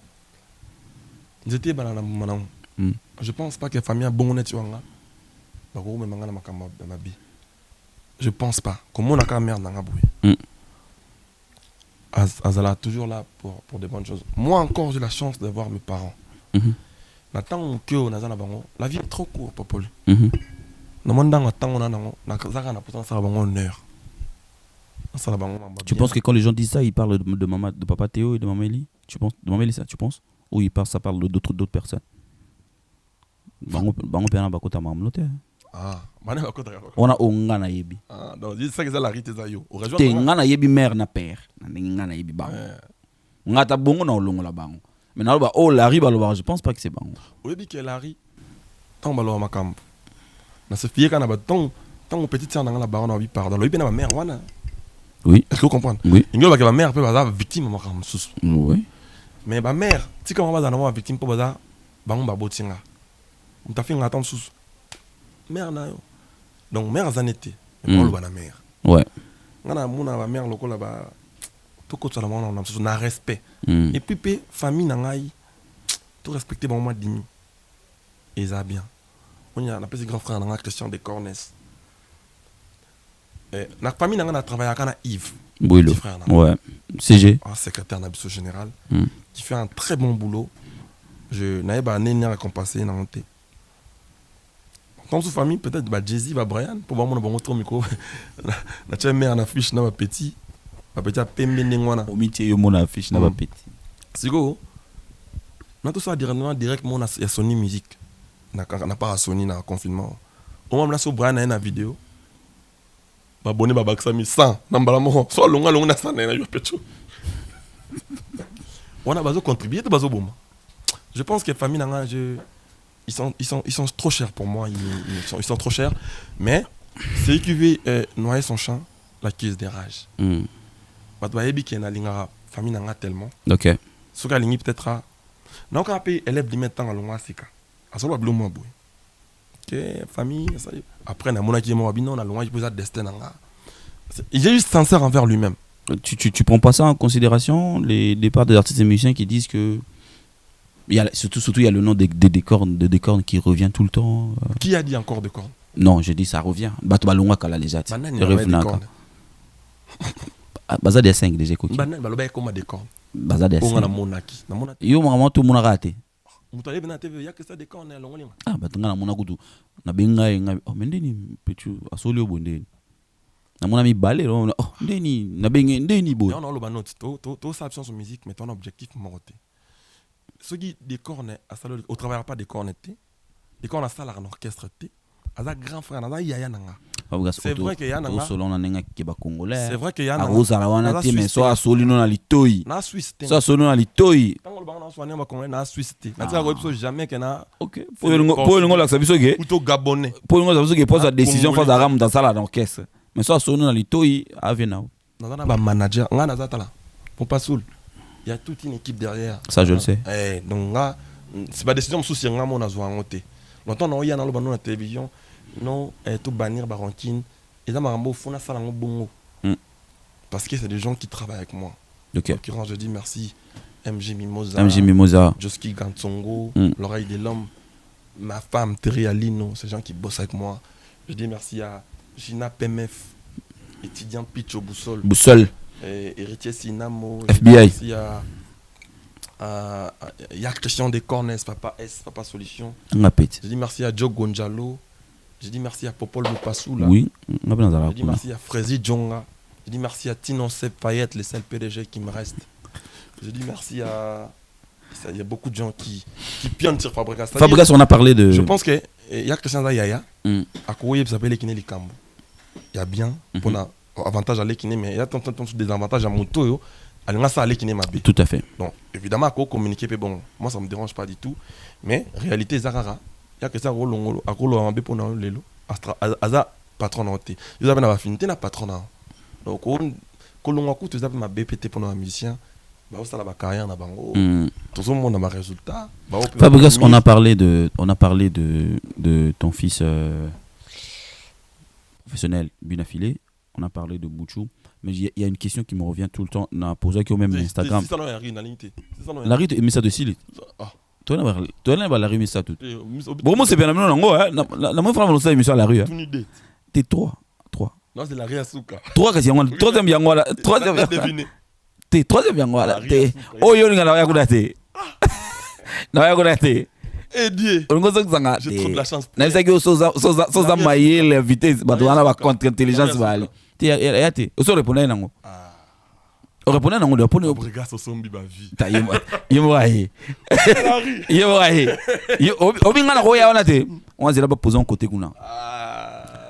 j'étais banana maman. Je pense pas que famille a bon net wanga ba ko me manga na makamba na bi. Je pense pas comment on a ka mère nanga boui. Azala toujours là pour des bonnes choses. Moi encore j'ai la chance d'avoir mes parents. Natang que on a la vie est trop courte Popol. Tu penses que quand les gens disent ça, ils parlent de maman, de papa Théo et de maman Eli? Tu penses de maman Eli ça, tu penses? Ou ça parle d'autres personnes? Bango pena bakota mamlote. Ah, on a ongana yebi. Ah, donc c'est ça que ça la rite ça yo. Te ngana yebi mère na père, na ngana yebi bango. Ngata bongo na olongo la bango. Mais na la riba je pense pas que c'est bango. Oui, que la ri tant balo makambo. na se fier kana ba tant mon petite sœur na la baron na pardon lui na ma mère wana. Oui. Est-ce que vous comprenez? Oui. Ingo ba que ma mère peut ba victime ma kam sous. Oui. Mais ma mère, si comment va dans victime pour ba bango ba botinga. On t'a fait un attendre sous. Mère na yo. Donc mère zanete. Mais pas le mère. Ouais. Ngana mona ba mère lokola ba to ko tsala mona na sous na respect. Et puis famille na ngai tout respecter bon moi dimi. Et ça bien. On a petit grand frère na Christian de Cornes. La famille n'a travaillé avec Yves. Oui, ouais. CG. Secrétaire d'Abisso Général. Qui fait un très bon boulot. Je n'avais pas né à compenser dans l'anté. Dans sa famille, peut-être Jay-Z, Brian, pour voir mon bon micro. La mère en affiche, n'a pas petit. Ma petite a pembe n'engwana. Au métier, yo mon affiche, n'a pas petit. C'est go. On a tout ça directement à Sony Musique. On n'a pas à Sony dans le confinement. Au moment où on a Brian a une vidéo. Abonné à Baksami 100 nambalamo soit longa na 100 na yo pecho on a besoin de contribuer de bazo boma. Je pense que les familles ils sont trop chers pour moi, ils sont trop chers, mais c'est qui veut noyer son champ la crise des rages. Ba doit yebi que na linga famille na tellement. OK. Ce ka lingi peut-être na ka pe élève li mettant à longa sika. Asolo blo mo boy. Que famille ça après na mona ki mo bino na longa poser destin nga. Il est juste sincère envers lui-même. Tu prends pas ça en considération les départs des artistes et musiciens qui disent que il y a surtout il y a le nom des cornes qui revient tout le temps. Qui a dit encore de cornes? Non, je dis ça revient. Bato balonga kala déjà. Baza des 5 déjà coquille. Banan baloba comme des cornes. Baza des 5. On a monaki. Na monaki. Yo maman tout mon raté. Mutale bena TV ya que ça des cornes na longolinga. Ah batunga na mona kutu. Na benga nga oh mendeni petu asoli obondeni. Na mona mi balé oh ndeni na benga ndeni boy. On a le banote to sa option sur musique mais ton objectif moroté. Ceux qui des cornes à salle au travail pas des cornes des cornes à salle en orchestre té. Aza grand frère na yaya nanga. C'est vrai que yana nga solo na nenga ke ba congolais. C'est vrai que yana nga aza wana té mais so asoli no na litoi. Na Suisse té. So asoli no na litoi. Tango le bana so na congolais na Suisse té. Na tsa ko episode jamais que na OK. Pour ngo la sabiso ke. Plutôt gabonais. Pour ngo sabiso ke pose la décision face à ram dans salle d'orchestre. Mais so asoli no na litoi avena. Na ba manager nga na zatala. Pour pas soul. Il y a toute une équipe derrière. Ça, je le sais. Donc là, c'est pas décision souci nga mon azo ngoté. Longtemps on y a dans le bano la télévision, non tout bannir barontine et ça m'a rambo fona sala bongo. Parce que c'est des gens qui travaillent avec moi. OK. En l'occurrence, je dis merci MG Mimosa. Joski Gantsongo, l'oreille de l'homme, ma femme Terry Alino, ces gens qui bossent avec moi. Je dis merci à Gina PMF, étudiant Picho Boussole. Héritier Sinamo, FBI. Il y a Christian de Cornes, Papa S, Papa Solution. Je dis merci à Joe Gonjalo. Je dis merci à Popol Lupassou. Oui, je dis merci à Frézy Djonga. Je dis merci à Tino Sep Payet, les seuls PDG qui me restent. Je dis merci à. Il y a beaucoup de gens qui pionent sur Fabregas. Fabregas, on a parlé de. Je pense qu'il y a Christian Zayaya. À Kouye, ça s'appelle Ekine Likambo. Il y a bien. Pour avantage à l'équiné, mais il y a tant des avantages à mon toyo. À ça à l'équiné ma bé. Tout à fait. Donc évidemment, à communiquer, bon, moi ça me dérange pas du tout. Mais réalité, Zarara, il y a que ça à Rolo en bé pour nous les lots. Aza patron en té. Ils avaient une affinité na patron. Donc quand on écoute, ils avaient ma BPT pour nos musiciens. Bah ça la carrière na bango. Tout le monde a ma résultat. Fabregas, on a parlé de ton fils professionnel, Bunafilé. On a parlé de Bouchou, mais il y a une question qui me revient tout le temps. On a posé que même Instagram. C'est ça la réalité. La rue, mais ça de Sili. Toi, la rue, mais ça tout. Bon, moi, c'est bien la même chose. La même fois, on a émission à la rue. T'es 3. Non, c'est la rue à Souka. 3, quasi. Troisième bien, voilà. T'es troisième bien, voilà. Oh, yo, la rue à côté. La rue à côté. J'ai trop de la chance. Na que soza maïle vitesse bato wana ba contre intelligence bali. Te yate. Oso répondre nango. O répondre nango de pone. Obrigado so sombi ba vie. Ta yemo aye. Yemo aye. Obinga na roya wana te. On zela ba poser en côté kuna.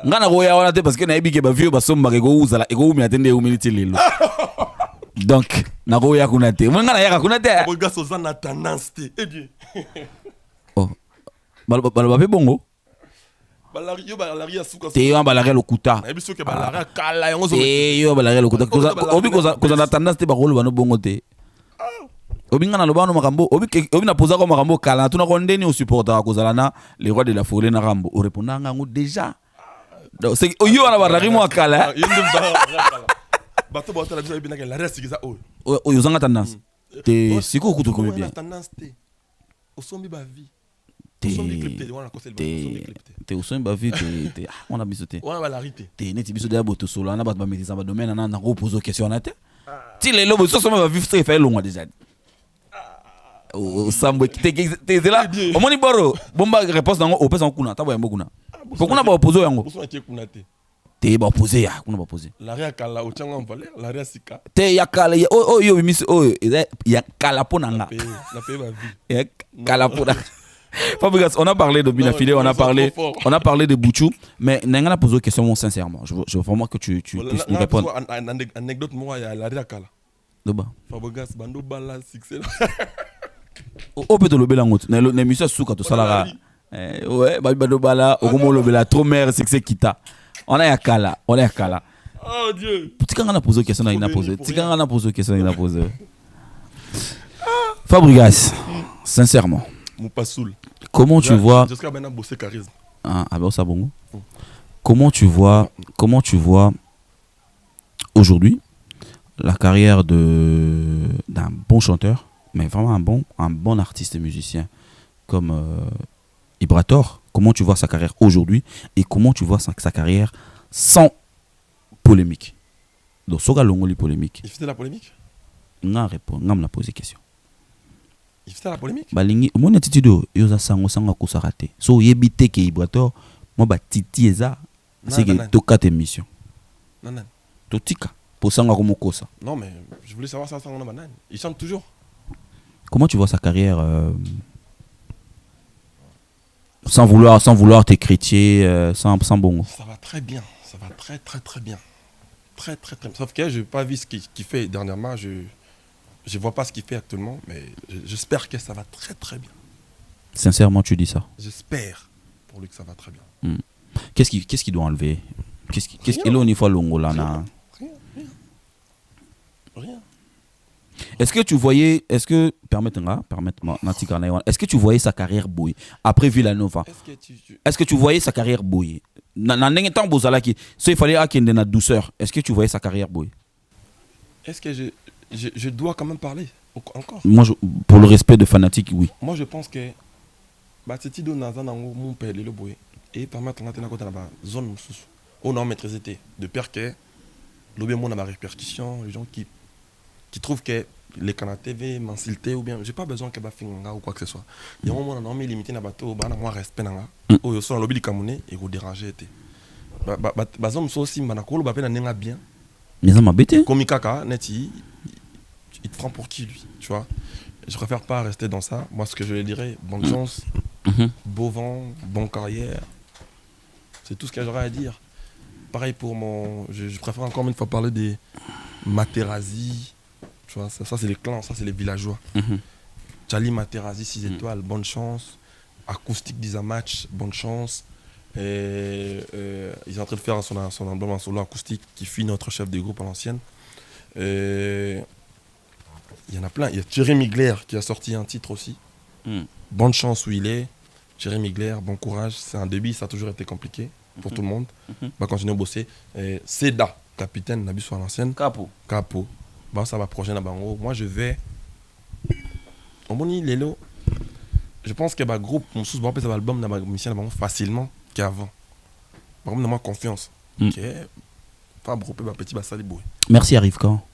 Ngana roya wana te parce que na ebike ba vie ba somba ko uzala eko umi atende humilité lelo. Donc na roya kuna te. Ngana yaka kuna te. Obrigado so na tendance te. Oh. Baloba pe bongo. balari ya suka. Te yo balari lokuta. Na biso ke balari kala yango zo. Te yo balari lokuta. Obi koza tendance te ba rolo bano bongo te. Obi ngana lo bano makambo, obi na posa ko makambo kala tuna ko ndeni o supporter kozala na les rois de la forêt na rambo. O répondant ngango déjà. Donc c'est yo na balari mo kala. Bato la biso bina ke la reste kiza o. O yo zanga tendance. Te siko kutu ko bien. Tendance te. O sombi ba vie. Te usoni ba vie te on a biso te. On a balarité. Te neti biso de boto solo na ba maîtriser ba domaine na ko poser question na te. Ti le lobo so ba vivre très fait long déjà. O sambo te là. O moni boro bomba réponse nango o pesa kuna ta ba yambo kuna. Pourquoi na ba poser yango? Boso na tie kuna te. Te ba poser ya kuna ba poser. La ria kala o chango en valeur, la ria sika. Te ya kala yo miss ya kala ponanga. La paix ba vie. Ya kala ponanga. Fabrice, on a parlé de Binafilé, on a parlé de Bouchou, mais Nengana pose une question sincèrement. Je veux vraiment que tu puisses nous répondre. Anecdote, moi, il y a la Riakala. Doba. Fabrice, Bando Bala, succès. On peut te lever la route. L'émission Souka, tout ça là. Ouais, Bando Bala, Ogomo Lobela, trop mère, succès Kita. On a Yakala, on a Yakala. Oh Dieu. Petit quand on a posé une question, il a posé. Petit quand on a posé une question, il a posé. Fabrice, sincèrement. Comment tu vois comment tu vois aujourd'hui la carrière d'un bon chanteur, mais vraiment un bon artiste et musicien comme Ibrator? Comment tu vois sa carrière aujourd'hui et comment tu vois sa carrière sans polémique? Donc soga longoli polémique. Il faisait la polémique? Nga répond, nga me poser question. Il fait la polémique. Balingi, mon attitude, yo za sango sanga ko sarate. So yebite ke Ibrator, mo ba titi eza. C'est que to quatre émissions. Non. To tika pour sanga ko mokosa. Non mais je voulais savoir ça sans banane. Il chante toujours. Comment tu vois sa carrière sans vouloir te critiquer sans bon. Ça va très bien, ça va très bien. Très bien. Sauf que je n'ai pas vu ce qu'il fait dernièrement, je vois pas ce qu'il fait actuellement, mais j'espère que ça va très bien. Sincèrement, tu dis ça? J'espère pour lui que ça va très bien. Qu'est-ce qu'il doit enlever? Qu'est-ce qu'il a au niveau Longolana? Rien. Est-ce que tu voyais, permette-moi, est-ce que tu voyais sa carrière bouille après Villanova? Est-ce que tu voyais sa carrière bouille? Il fallait qu'il y ait de douceur. Est-ce que tu voyais sa carrière bouille? Est-ce que je dois quand même parler encore? Moi, pour le respect de fanatiques, oui. Moi, je pense que c'est mon père le boy et permettre de la zone où on maîtrisé de peur que l'objet a ma répercussion, les gens qui trouvent que les canaux TV mensilité ou bien j'ai pas besoin que ba finga ou quoi que ce soit. Il y a un moment on limité na bateau ba na moi respect nanga ou yo so lobby kamone et go déranger été. Ba zone so aussi manakolo ba pe na nenga bien. Mais ça m'a bêté. Comme Kaka neti il te prend pour qui lui, tu vois. Je préfère pas rester dans ça. Moi ce que je lui dirais, bonne chance, beau vent, bonne carrière. C'est tout ce que j'aurais à dire. Pareil pour je préfère encore une fois parler des Materazzi. Tu vois, ça c'est les clans, ça c'est les villageois. Charlie Materazzi, 6 étoiles, bonne chance. Acoustique d'Isamatch, bonne chance. Et, ils sont en train de faire son album en solo acoustique qui fut notre chef de groupe à l'ancienne. Il y en a plein. Il y a Thierry Migler qui a sorti un titre aussi. Bonne chance où il est. Thierry Migler, bon courage. C'est un début, ça a toujours été compliqué pour tout le monde. Va continuer à bosser. Seda, capitaine, Nabi soit à l'ancienne. Capo. Bah, ça va prochain à Bango. Moi, je vais. Au Moni Lelo, je pense que le groupe, mon sous ça va album dans mission facilement qu'avant. Par contre, moi confiance. Ok. Pas groupe, petit basali boy. Merci arrive quand?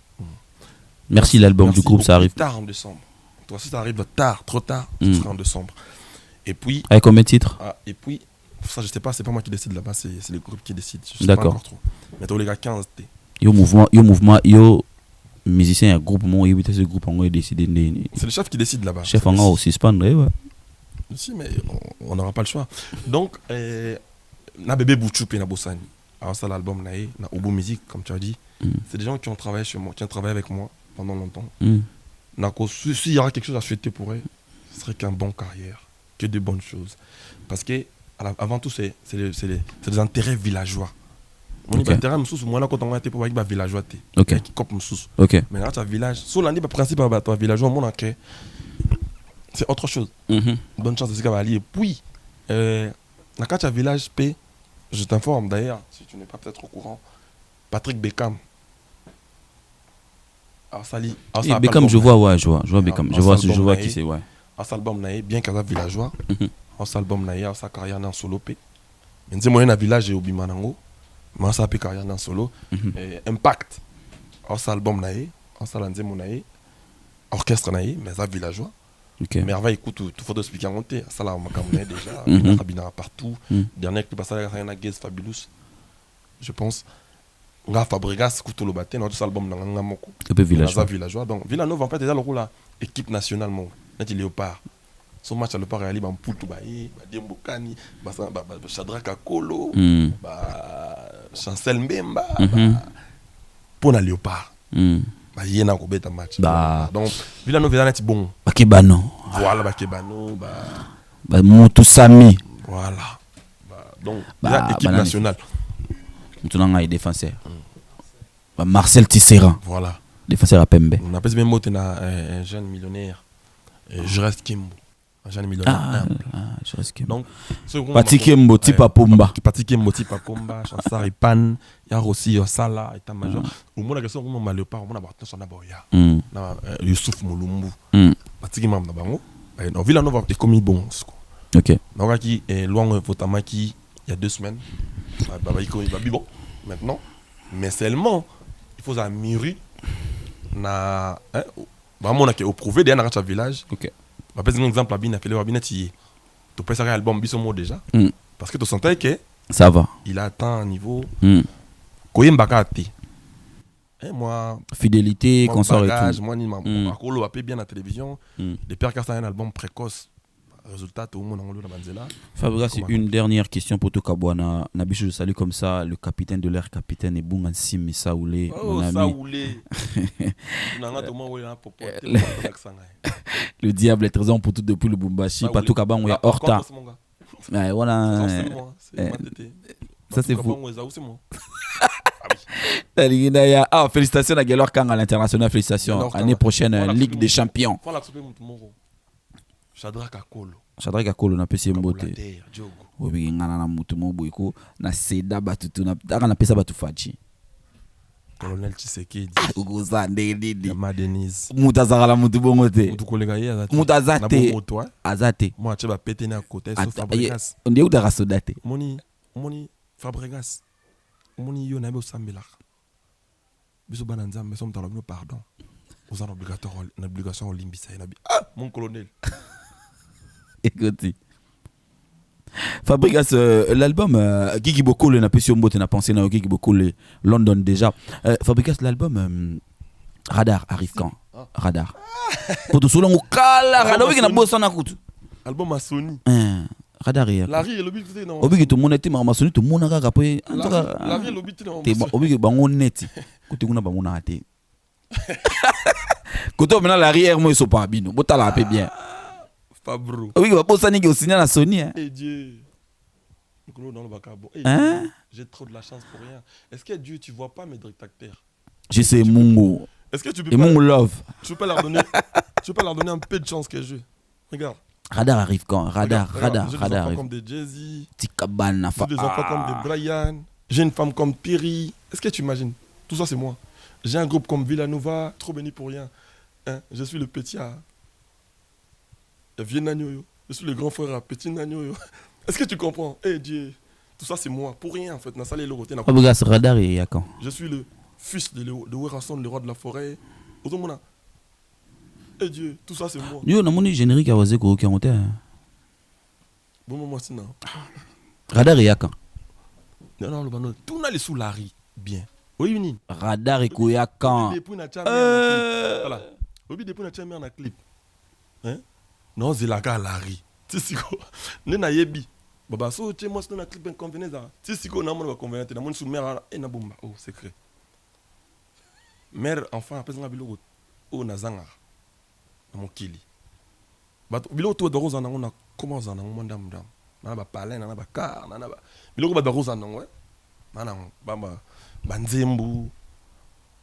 Merci l'album du groupe, ça arrive tard en décembre. Toi, si ça arrive tard, trop tard, ce sera en décembre. Et puis. Avec combien de titres? Et puis, ça, je sais pas, c'est pas moi qui décide là-bas, c'est le groupe qui décide. D'accord. Mais toi, les gars, 15 T. Yo mouvement, musicien, un groupe, moi, il ce groupe, on a décidé. C'est le chef qui décide là-bas. Chef en haut, aussi, ouais. Si, mais on n'aura pas le choix. Donc, na bébé Bouchoupe na Bossani. Alors, ça, l'album, na Obo Music, comme tu as dit. C'est des gens qui ont travaillé chez moi, qui ont travaillé avec moi pendant longtemps. S'il y aura quelque chose à souhaiter pour eux, ce serait qu'une bonne carrière, que de bonnes choses. Parce que avant tout, c'est des intérêts villageois. On Ok. a intérêt moussous, moi, quand on a été pour les villageois. Ok. Qui copent moussous. Ok. Mais là, tu as village. Sur l'année, par principe, tu as villageois, mon enquête. C'est autre chose. Bonne chance de ce qu'il va aller. Et puis, quand tu as village P, je t'informe d'ailleurs, si tu n'es pas peut-être au courant, Patrick Beckham. Arsali. Et Beckham, je vois Beckham. Je vois qui c'est, ouais. Cet album, bien qu'il y ait villageois, cet album, sa carrière en solo. Mais je suis un village et au Bimanango. Mais ça a carrière en solo. Impact. Cet album, orchestre, mais ça villageois. Mais avant, écoute, tout faut expliquer en monter. Ça là, on a déjà. Il partout. Dernier clip, ça a un Gaze Fabulous. Je pense. On a Fabregas, Couteau le Baté, notre album dans un moko. Un peu villageois. Villageois. Donc, Villanova, en fait, déjà le rôle là, équipe nationale, mon. Net Léopard. Son match à Léopard, il y a un Poutou Baye, Diembokani, Shadraka Kolo, Chancel Mbemba, pour la Léopard. Il y a un match. Donc, Villanova, c'est bon. Bakebano. Voilà, Bakebano. Moutou Sami. Voilà. Donc, équipe nationale. Maintenant, il y a défenseur. Marcel Tisserand. Voilà. Défenseur à Pembe. On appelle même mot un jeune millionnaire. Je reste Kimbo. Un jeune millionnaire. Je reste Kimbo. Donc, Pati Kimbo, Tipa Pomba. Pati Kimbo, Tipa Pomba, Chansar et Pan. Il y a aussi Sala, état-major. Au moins, la question, on m'a léopard, on a battu son aboya. Youssouf Moulumbu. Pati Kimbo, on a Villanova, c'est comme bon. Ok. On a qui est loin, Fotamaki, il y a 2 semaines. Il va bon maintenant, mais seulement il faut un mûri na vraiment on a prouvé derrière notre village. Ok. Par exemple, il a fait le bien tu peux faire un album bisomo déjà parce que tu sentais que ça va. Il a atteint un niveau Koyembaka ati. Moi fidélité, consort et tout. Moi ni ma Kolo a bien à la télévision. Les pères qui ont un album précoce. Résultat, tout le monde en Banzela. Fabrice, une dernière question pour Tokabouana. Nabichou, je salue comme ça le capitaine de l'air, capitaine et Bungan Sim Saoulé. Oh, Saoulé. Le diable est présent pour tout depuis le Bumbashi. Pas tout Kaban, on est hors temps. Voilà. Ça, c'est fou. Félicitations à Galor Kang à l'international. Félicitations. Année prochaine, Ligue des Champions. Shadraka Kolo. Shadraka Kolo na pesi mbote. Obi ngana na mutu moboiko na seda batutu na daka na pesa batu fachi. Colonel Tshisekedi. Ugoza ndedi. Yama Denise. Mutazaka la mutu bongote. Mutu kolega ye azate. Mutazate. Azate. Moi tu vas péter na côté sur Fabregas. On dit où dara sodate. Moni Fabregas. Moni yo na be osambela. Biso bananza mais somme dans le pardon. Vous avez une obligation au limbisa. Ah, mon colonel. Écoutez. Fabrice, l'album Gigi Boko, le n'a pas pensé à Gigi Boko, London déjà. Fabrice, l'album Radar arrive quand? Radar. Pour tout cela, on cale Radar. Oui, on a besoin d'un coup. Album à Sony. Radar est. Larry est l'objet de non. Obi tout le monde était ma Sony, tout le monde a rappelé. Larry est l'objet de non. Obi bango net. Côté on a bango na raté. Côté maintenant l'arrière moi ils sont pas bino. Bota la paix bien. Fabro. Oui, va poser un signé à Sony. Eh Dieu. Dans le bacabo. J'ai trop de la chance pour rien. Est-ce que Dieu, tu vois pas mes directeurs? Je sais Mungo. Est-ce que tu peux et mon love. Tu peux leur donner un peu de chance que je. Regarde. Radar arrive quand? Radar J'ai des enfants arrive. comme des Jay-Z. Tikabana. J'ai des enfants comme des Brian. J'ai une femme comme Perry. Est-ce que tu imagines? Tout ça c'est moi. J'ai un groupe comme Villanova, trop béni pour rien. Je suis le petit à Vieux Nagnoyo. Je suis le grand frère à Petit Nagnoyo. Est-ce que tu comprends? Dieu, tout ça c'est moi. Pour rien en fait. Radar et quand? Je suis le fils de Werason, le roi de la forêt. Dieu, tout ça c'est moi. Yo, on a générique à Wazeko qui a monté. Bon, moi c'est non. Radar et quand? Non, le banon. Tout n'a les sous Larry. Bien. Oui, une. Radar et Koyakan. Voilà. Obi depuis na chamber na clip. Non, c'est la gars Larry. Tu sais quoi? Nena yebi. Baba so tu moi c'est na clip inconvénient ça. Tu sais quoi na mon convénient na mon sous mère et na bomba. Oh, secret. Mère enfant après na bilo o na zanga. Na mon kili. But bilo to do rozana on a comment zana on mandam dam. nana ba palin nana ba car nana ba biloko ba rosa non ouais nana ba nzembu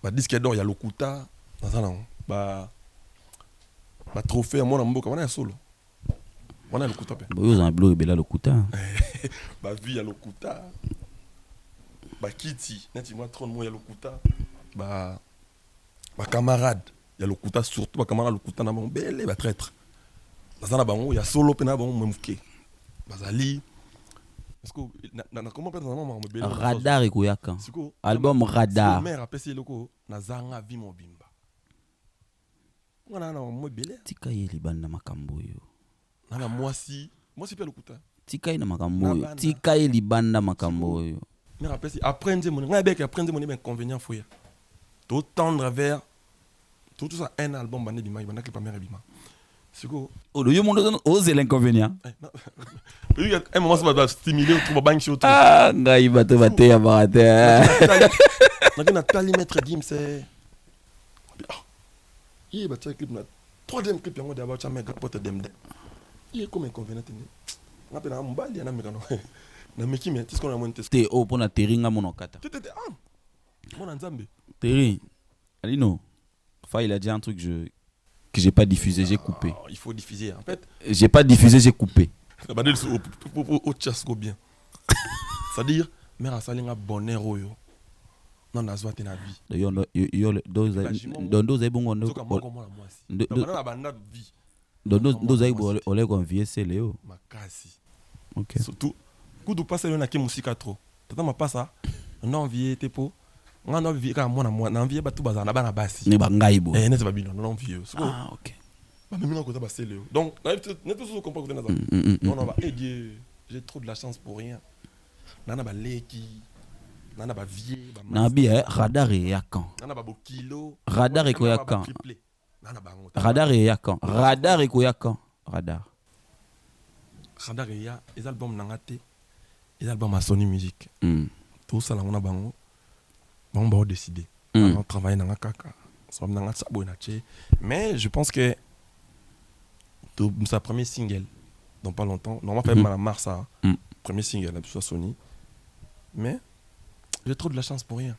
ba disque d'or ya lokuta nana ba trophée mona mboka wana ya solo wana lokuta pe boyo za blo bela lokuta ba vie ya lokuta ba kiti neti moi 30 mois ya lokuta ba camarade ya lokuta surtout ba camarade lokuta na mon belle ba traître bazana bango ya solo pe na bango memfuke bazali parce que na comment peut dans mon belle radar ekoyaka album radar mère apesi loko na zanga vi mobimba ngana na mo belle tika yeli banda makambo yo nana mwasi pe lokuta tika ina makambo yo tika yeli banda makambo yo mère apesi apprendre mon ngana bek apprendre mon inconvénient foya tout tendre vers tout ça un album bande bima banda clip mère bima siko odo yo mondo ose l'inconvénient il y a un moment ça va stimuler ou trouver banque sur tout ah ngai bato bate ya barate na tali maître Gims c'est il va clip na troisième clip yango d'abord ça mega pote demde il est comme inconvénient na pe na mbali na mekano na meki mais tout ce qu'on a monté te o pona teringa monokata tete mon nzambe Terry Alino enfin il a dit un truc que j'ai pas diffusé, j'ai coupé. Il faut diffuser en fait. J'ai pas diffusé, j'ai coupé. Au tchasko bien. C'est-à-dire mère salinga bonheur yo. Non na zwate na vie. D'ailleurs dose est bon on dose est bon on les convier c'est Léo. Makasi. OK. Surtout kudu passer na ki musika trop. Tata ma passa. Non envier tepo. On a envie quand moi na envie ba tout bazana bana basi. Ne bangai bo. Ne c'est pas bien non envie. Ah OK. Ba même ko ta ba c'est Léo. Donc ne tout comprendre na ça. On va aider. J'ai trop de la chance pour rien. Nana ba leki. Nana ba vie ba. Na bi radar et yakan. Nana ba kilo. Radar et koyakan. Radar et yakan. Radar et koyakan. Radar. Radar et ya les albums nangate. Les albums à Sony Music. Tout ça là on a bango. On va décider. On travaille dans la caca. Mais je pense que sa premier single, dans pas longtemps, normalement fait mal à mars, premier single, la soit Sony. Mais j'ai trop de la chance pour rien.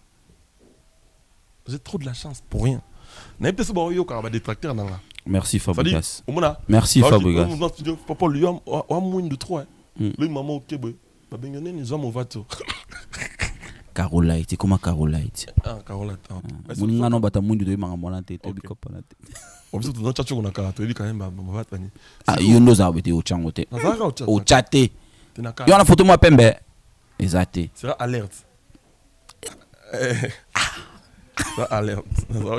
J'ai trop de la chance pour rien. Merci Fabregas. Merci Fabregas. Papa lui a moins de 3. Lui maman au Québec. Bah ben nous sommes au vato. Carolite, comment Carolite? Ah, Carolite. Mon nom bata mundu de manga molante to biko panate. Obso to chacho kuna kala to quand même ba vatani. Ah, yondo za bete o changote. O chate. Yo na photo moi pembe. Exacté. C'est alerte. Ça alerte.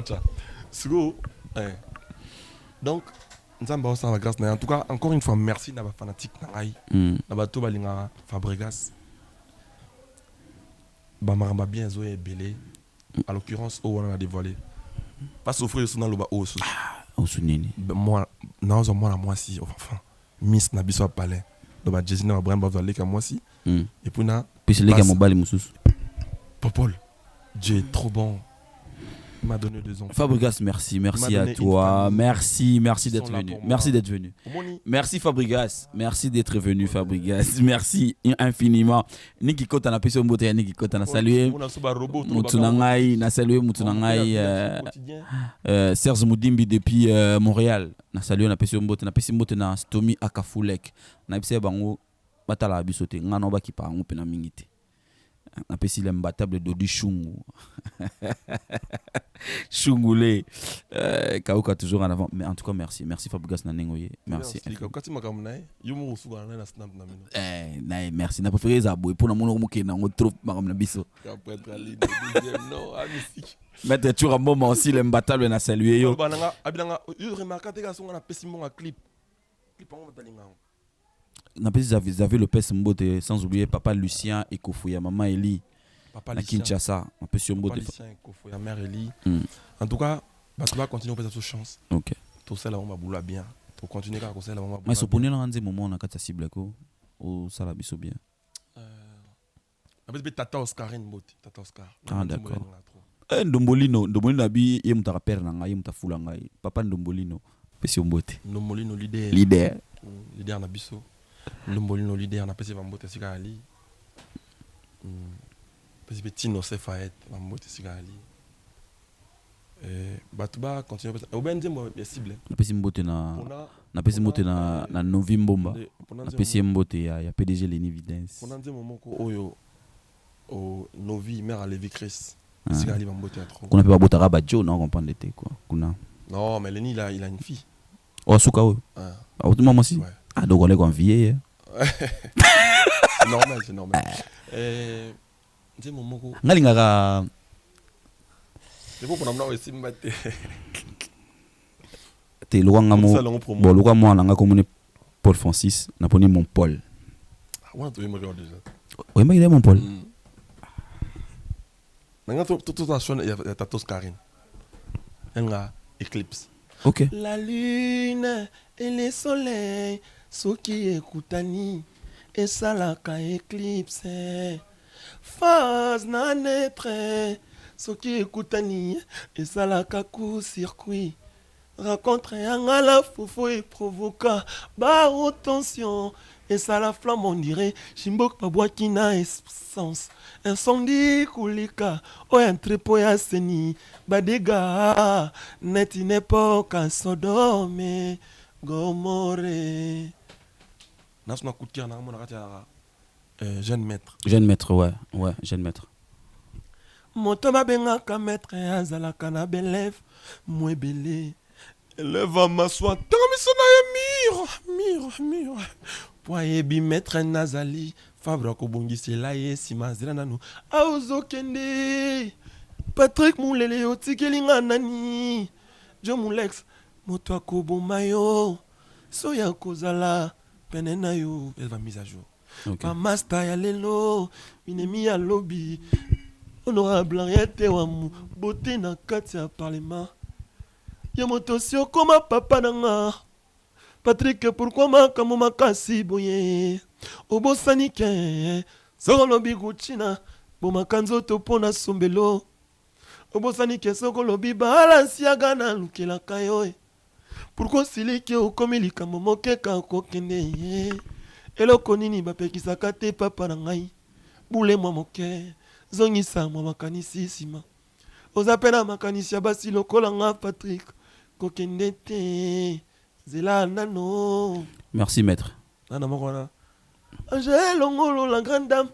Ça Sugo. Donc nzamba ça va grâce na en tout cas encore une fois merci na ba fanatique na ngai. Na ba to balinga Fabregas. Bamaramba bien zoé belé à l'occurrence on a dévoilé pas souffrir sur dans le bas au sous moi non moi si enfin miss na biso palais le bas Jésus na bramba valer comme moi si et puis na puis les gars mobile mususu Popol Dieu est trop bon. Il m'a donné 2 ans. Fabregas, merci à toi. Merci d'être venu. Merci d'être venu. Merci Fabregas. Merci d'être venu Fabregas. Merci infiniment. Niki kota na peso mbote ya Niki kota na saluer. Mutunangai na saluer Mutunangai Serge Moudimbi depuis Montréal. Na saluer na peso mbote na Stomy Akafulek. Na bise bango batala bisote ngano ba kipa ngo pena mingite. Na pesi l'imbattable Dodi Chungu. Chungulé. Kauka toujours en avant. Mais en tout cas, merci Fabregas Nanengoye. Merci. Merci. Na préféré Zaboué pour mon moké na on trouve maram na biso. Mettre toujours un moment aussi l'imbattable na saluer yo. Yo remarquez que son na pesi mon clip. Clip on talinga. Vous avez le père Mbote, sans oublier papa Lucien et Kofouya, maman Eli, na Kinshasa, un peu sur Mbote. Papa Lucien et Kofouya, mère Eli. En tout cas, tu vas continuer à faire toute chance. Ok. Tout ça là on va bouler bien. Pour continuer à faire là on va. Mais ce poney là on dit moment on a quatre cibles ko, au ça la biso bien. Après Tata Oscar Mbote, Tata Oscar. Ah d'accord. Ndombolino abi ye mutaka père na ngai mutafula ngai. Papa Ndombolino, pesi Mbote. Ndombolino leader. Leader na biso. Lombolino leader na pesi bambote sika ali. Pesi Betino Sefaet bambote sika ali. Batuba continue au ben nzembo ya cible. Na pesi mbote na Novi Mbomba. Na pesi mbote ya PDG Leni Vidence. Pona nzembo moko oyo au Novi mère à Levi Chris. Sika ali bambote trop. Kuna pe babota raba Jo non comprendre te quoi. Kuna. Non, mais Leni il a une fille. Oh suka o. Ah tout moment si. Ouais. Ah donc on est convié. C'est normal. Nzembo moko. Ngalingaka c'est pour qu'on a aussi mbaté. Te loanga mo bon loanga mo nanga comme Paul Francis na poni mon Paul. Ah ouais, tu veux me regarder déjà. Oui, mais il est mon Paul. Nanga tout ça sonne il y a Tatos Karine. Elle a Eclipse. OK. La lune et le soleil soki ekutani esalaka éclipse. Phase na netre soki ekutani esalaka coup circuit. Rencontre angala fofo et provoca barre tension et ça la flamme on dirait chimbok pabwaki na essence incendie kulika o entrepôt ya seni badega net une époque à Sodome Gomorrhe. Nasna coup de cœur na mona katia jeune maître ouais jeune maître. Moto babengaka maître azalaka na belève mwebele. Élève à m'asseoir, mire. Poyebi maître Nazali, Fabra Kobongisi laye simazira nanu. Aozo kende, Patrick Moulele otikelinga nani. John Moulex, moto akobo mayo. Soya kozala, penena yo. Elle va mise à jour. Pa master ya lelo, minemi ya lobby. Honorable Henriette Wamu, beauté na kati ya parlement. Yamotosio koma papa nanga Patrick pourquoi makamu makasi boye Obosani ke Solo biguchina Bomakanzo topona sombelo Obosani ke soko lobi balansi agana lukela kayo Pourquoi silike okomi likambo mokeka kokende Eloko nini bapekisaka te papa nangai Bule mwa moke Zongisa mwa makanisi sima Ozapena makanisi ya basi lokola nga Patrick Merci maître. Angèle Ongolo, la grande dame.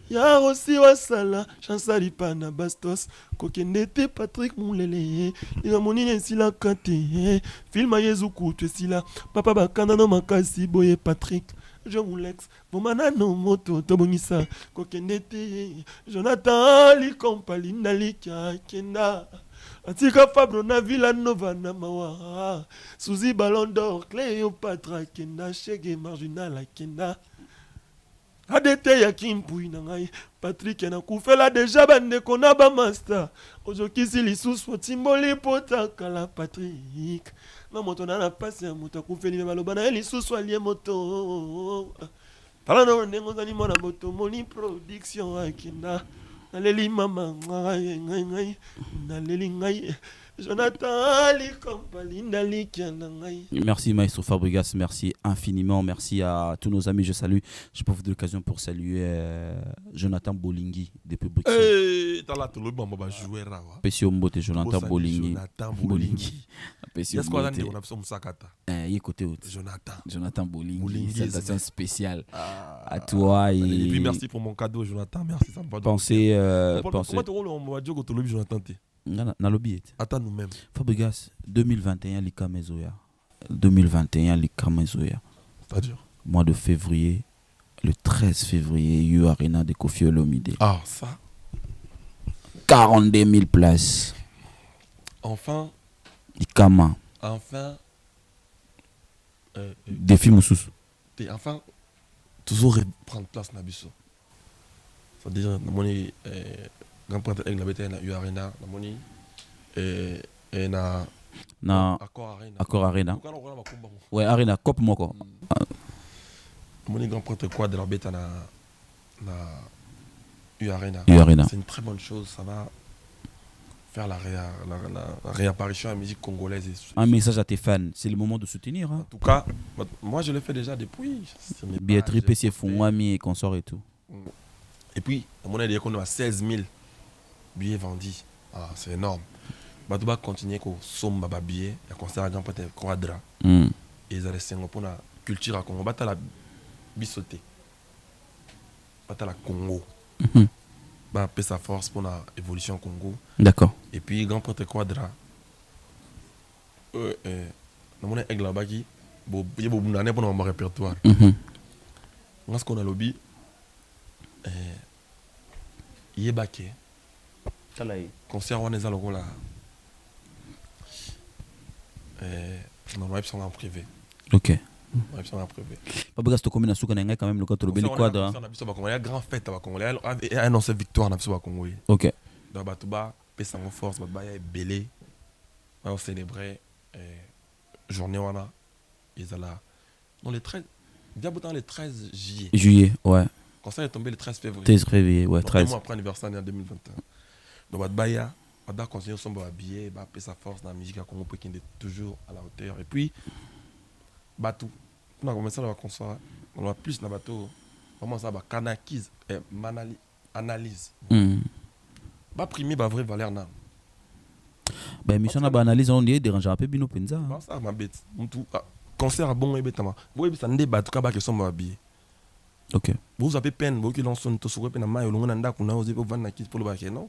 Ya aussi wasala, chansali pana bastos. Kokendete Patrick Moulele. Ina monine sila kate. Filma Yezuku tu sila. Papa bakana no makasi boye Patrick. Je Moulex. Bomana no moto tobongisa. Kokendete. Jonathan li kompali nalika kenda. Atika Fabro na Villa Nova na mawa Suzy Ballon d'Or Cléopatra kenda Chege marginal kenda Adete ya kimpui na ngai Patrick na kufela deja bande kona ba master Ojokisi lisusu timboli pota kala Patrick Na moto na pasi ya moto kufeli maloba na lisusu alie moto Tala no nengo zani mona moto moni production akenda Naleli mama ngai naleli ngai Jonathan li kompali ndali kiana ngai. Merci Maestro Fabregas, merci infiniment, merci à tous nos amis, je profite de l'occasion pour saluer Jonathan Bolingui depuis Bruxelles. Eh, tala to lo bamba ba jouer rawa. Pesio Mbote Jonathan Bolingui. Jonathan Bolingui. Pesio Mbote. Est-ce qu'on a besoin musakata? Il côté autre. Jonathan Bolingui. Salutation spéciale à toi et puis merci pour mon cadeau Jonathan, merci ça me va. Pensez comment tu roules on va dire que tu le Jonathan té. Na lobby. Attends nous-mêmes. Fabregas 2021 Lika Mezoya. 2021 Lika Mezoya. C'est-à-dire mois de février, le 13 février, U Arena de Koffi Olomide. Ah, ça. 42 000 places. Enfin. Ikama. Enfin. Défi Moussous. Enfin, toujours prendre place Nabiso. C'est-à-dire, mon grand prêtre avec la bête na U Arena, moni et na Accor Arena. Ouais, Arena Cop moko. Mon grand prêtre quoi de la bête na U Arena. U Arena. C'est une très bonne chose, ça va faire la réapparition à la musique congolaise. Un message à tes fans, c'est le moment de soutenir. Hein. En tout cas, moi je l'ai fait déjà depuis. Billetterie, PC, Fongwami et consorts et tout. Et puis, à mon avis, on a 16 000 billets vendus. Ah, c'est énorme. Bah, tu vas continuer avec Somba Babier, il y a concert à Grand-Pâté Quadra. Et ils ont laissé pour la culture à Congo. Bah, tu as la bisoté. Bah, tu as la Congo. Bah, paix sa force pour l'évolution Congo. D'accord. Et puis, Grand-Pâté Quadra. Dans mon aigle là-bas, il y a beaucoup d'années pour mon répertoire. Moi, ce qu'on a lobby, il est baqué. Concert on est à l'euro là. Non, ils sont en privé. Ok. Ils sont en privé. Pas besoin de combiner sous quand même le cadre de quadra. Il y a grand fête à Congo. Il y a annoncé victoire à Congo. Ok. Donc Batouba, paix en force, Batouba est belé. On va célébrer journée on a. Ils sont là. Dans les 13, bien le 13 juillet. Juillet, ouais. Le concert est tombé le 13 février. 13 février, ouais, 13. Un mois après l'anniversaire en 2021. Donc Batouba, on doit continuer son habillé, paix sa force dans la musique à Congo pour qu'il est toujours à la hauteur. Et puis, Batou, on a commencé à concert, on va plus dans le bateau, comment ça va, canakise, analyse. Bah, primer, bah, vrai valeur, non. Bah, mission à analyse, on est dérangé un peu, bino penza. Bah, ça, ma bête. Concert à bon et bête, ma. Vous avez un débat, tout cas, qui sont habillés. Ok. Vous avez peine, vous qui lancent son tour, peine à maille, on a on a osé pour vendre la kit pour le baquet, non?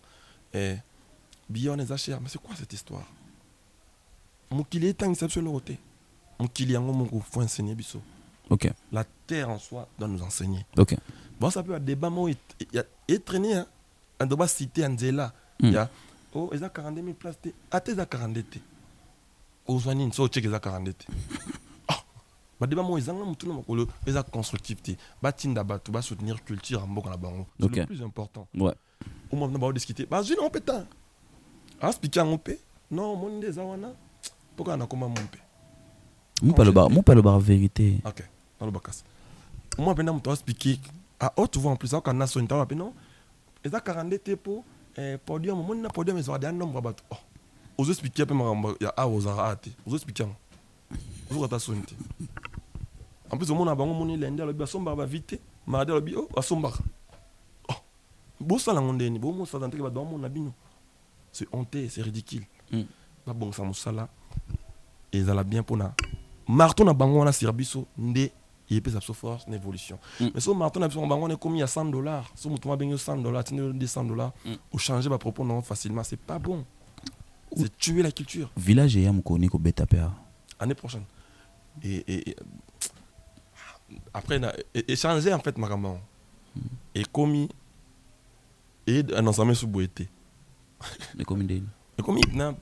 Billet, on est à cher. Mais c'est quoi cette histoire? Mon kili est un exception le roté. Mon kili est un moment où il faut enseigner biso. Ok. La terre en soi doit nous enseigner. Ok. Bon, ça peut être un débat, mais il y a traîné, hein. On doit citer Anzela. Il y a, oh, ils ont 42 000 places. Ah, ils ont 42 000. Oh, soignez, ils ont 42 000. Bah, débat, moi, ils ont tout le monde. Ils ont constructivité. Batinda, tu vas soutenir culture en bas. C'est le plus important. Ouais. Au moment où on va discuter, bah, je n'en peux pas. Ah, expliquer en paix. Non, mon des awana. Pourquoi on a comment mon paix? Mon pas le bar vérité. Ok, dans le bac. Moi, maintenant, je vais expliquer. Ah, oh, tu vois, en plus, ça, quand on a son temps, non? Ils ont 42 T pour podium. Moi, on a podium, ils ont des nombre de oh, vous expliquez, il y a ah, vous avez vous expliquez. Vous avez son temps. En plus, on a bon, on est lundi, le son va vite. Mardi, le bio, à son bar. Oh, bon, ça, la monde est bon, ça, dans le cas, on a bien. C'est honteux, c'est ridicule. Pas bon, ça, moussala. Et ils ont bien pour nous. Marteau na bango na service ndé il peut sa force une évolution. Mais so marteau na bango on est commis à $100. So mutu ma benyo $100, tine des $100 ou changer ma propos non facilement, c'est pas bon. C'est tuer la culture. Village et am koni ko beta père. Année prochaine. Et après échanger en fait ma maman. Et commis et un ensemble sous boité. Mais comme des. Et commis na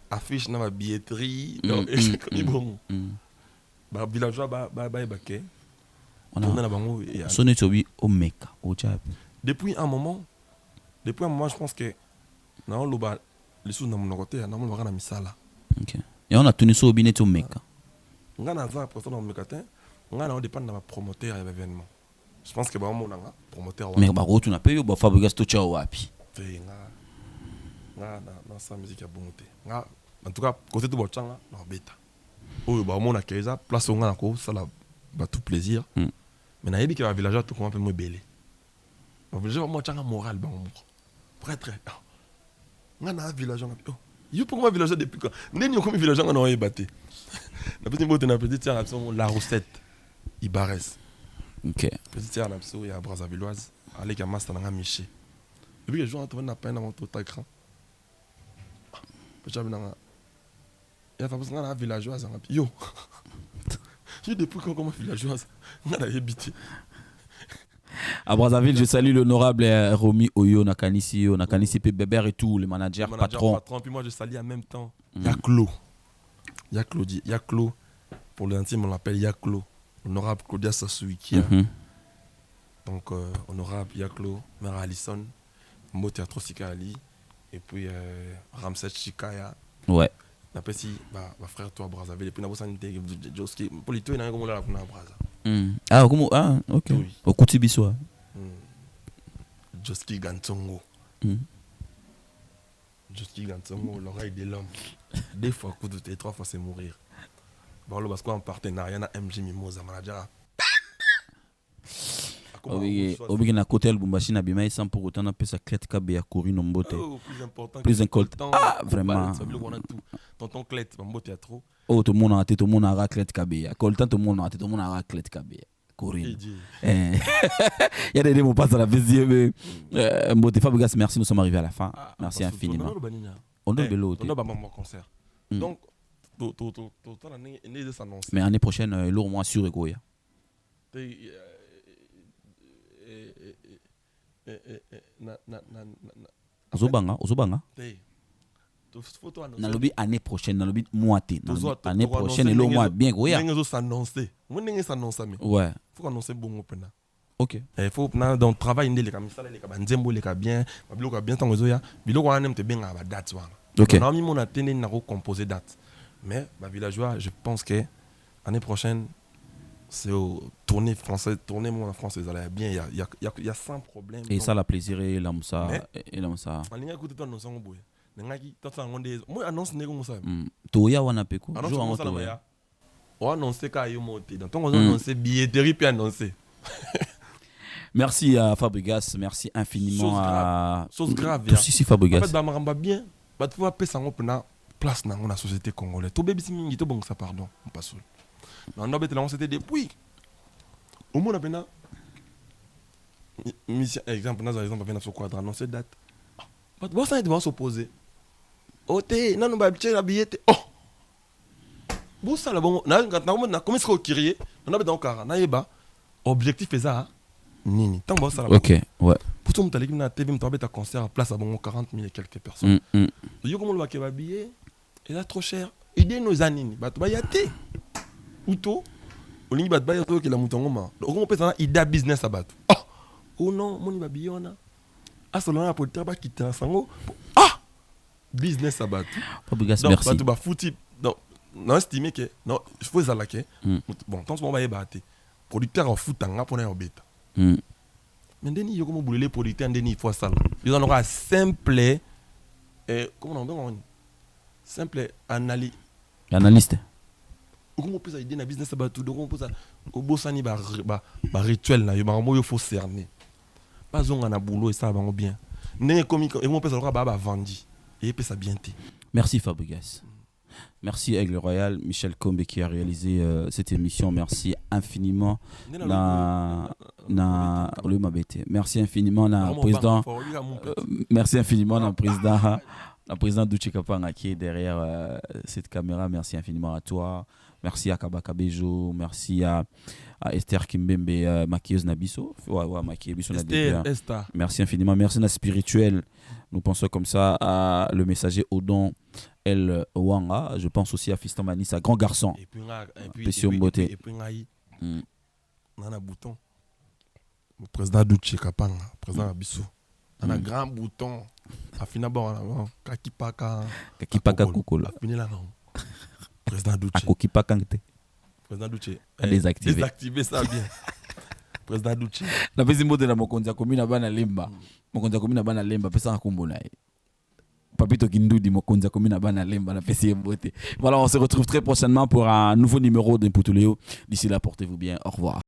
affiche na ma billetterie donc bon ba villageois ba baké on a na bango sonné tobi au meka au tchap depuis un moment je pense que na lo ba les sous na mon côté na mon na misala. OK et on a tenu so binet au meka nga na za pour ça dans mekatin nga na dépend de ma promoteur à l'événement. Je pense que ba mon nga promoteur mais ba rotu na payo ba Fabregas to tchao wapi nga na sa musique à bonté nga en tout cas côté de bochanga na beta oh ba mon akeza place nga na ko ça la ba tout plaisir mais na yebi que va villageois tout comment peut me belé ba villageois mo changa moral ba mo prêtre nga na villageois na oh you pour moi villageois depuis quand ndeni comme villageois na yebaté na petit mot na petite sœur la recette Ibares. OK petite sœur na so ya Brazzavilloise avec un master na Miché depuis que je rentre na peine dans tout écran il y a un villageois yo depuis quand comme villageoise on a habité à Brazzaville. Je salue l'honorable Romy Oyo Nakanisi Bébert et tout les managers patrons puis moi je salue en même temps Yaklo pour l'intime on l'appelle Yaklo honorable Claudia Sassouiki donc honorable Yaklo Mère Alison Mo Théâtre Sikali et puis Ramset Chikaya ouais na pesi ba frère toi Brazzaville et puis na bosanité Joski polito na ngomo la kuna Brazza ah comment ah OK au Kutibiso Joski Gantongo Je suis Gantsongo, l'oreille de l'homme. 2 fois coup de thé, 3 fois c'est mourir. Bon, parce qu'en partenariat, na MJ Mimosa Manager. Obigi na côté Lubumbashi na bima sans pour autant na pesa clé kabe ya Kori Nombote. Plus important. Plus important. Ah, vraiment. Tonton clé, Nombote a trop. Oh, tout le monde a été, tout le monde a raclette kabe ya. Coltan tout le monde a été, tout le monde a raclette kabe ya. Kori. Il y a des mots pas à la visière mais Mbote Fabregas, merci, nous sommes arrivés à la fin. Merci infiniment. On a de l'autre. On a un concert. Donc mais l'année prochaine, l'eau moins sûr et quoi. Ozobanga. Nalobi année prochaine, nalobi moitié. Année prochaine, l'eau moins bien quoi. Ouais. Faut annoncer bon open. Ok. Il faut donc travail indé les camisales les cabanzembo les bien, babilo bien tant ozoya, bilo ko anem te bien à date wana. Ok. On a mis mon atteindre na composer date. Mais ma villageois, je pense que l'année prochaine c'est au tournée française, tournée mon en France, ça allait bien, il y a sans problème. Et ça la plaisir et l'homme ça et l'homme ça. En ligne écoute toi non sang boy. Nangaki tata ngonde, moi annonce nego mo ça. Toya wana peko. Jour en toya. On annoncer ka yo monter. Donc on annoncer billetterie puis annoncer. Merci à Fabregas, merci infiniment à chose grave. Tout si Fabregas. En fait ba bien, ba tu vas payer ça na place dans la société congolaise. To bébé si mingi to bon ça pardon, on passe. Non non bête là on c'était depuis. Au moins na mission exemple na exemple ba na so quadra non c'est date. Ba tu ça devant s'opposer. Oté non ba biche la billet. Oh. Bon ça là bon na comment est-ce qu'on crier? On a dans car na yeba. Objectif est ça. Nini. Tant bon ça là. OK, ouais. Pour tout le monde na TV me tomber ta concert à place à bon 40 000 et quelques personnes. Yo comment le va que billet? Il est trop cher. Idée nos anini. Ba to ba yaté. Uto. Olingi ba ba yato que la mutongo ma. Donc on peut ça ida business à battre. Oh non, mon ba biona. Ah solo na pour travailler quitter sango. Ah! Business à battre. Fabregas, merci. Ba to ba fouti. Donc non estimé que non, il faut ça là que. Bon, tant ce moment ba battre. Producteur en foot en pour na obeta. Mais deni yo comme boulé producteur deni il faut ça. Ils en aura simple comment on dit simple analyste. Comment peut ça aider na business ba tout donc on peut ça au bosani ba rituel na yo ba mo yo faut cerner. Pas on na boulot et ça va bien. Né comme et on peut ça ba vendi et peut ça bien té. Merci Fabregas. Merci Aigle Royal, Michel Combe qui a réalisé cette émission. Merci infiniment merci infiniment na président. Merci infiniment na président. La présidente Douche Kapanga qui est derrière cette caméra. Merci infiniment à toi. Merci à Kabaka Bejo. Merci à Esther Kimbembe, maquilleuse Nabiso. Ouais, maquilleuse Nabiso. Merci infiniment. Merci à Spirituel. Nous pensons comme ça à le messager Odon El Wanga. Je pense aussi à Fiston Manissa, grand garçon. Et puis on a un bouton. Le président Douche Kapanga, président Nabiso. On a un grand bouton. Afina bon kakipaka kokolo. Afina là non. Président Douche. Akokipaka ngte. Président Douche. Désactiver ça bien. Président Douche. La bezimbo de la mokonza komina bana lemba. Mokonza komina bana lemba pesa nkombo na ye. Papito Kindudi mokonza komina bana lemba na pesa mbote. Voilà, on se retrouve très prochainement pour un nouveau numéro d'Imputuléo. D'ici là, portez-vous bien. Au revoir.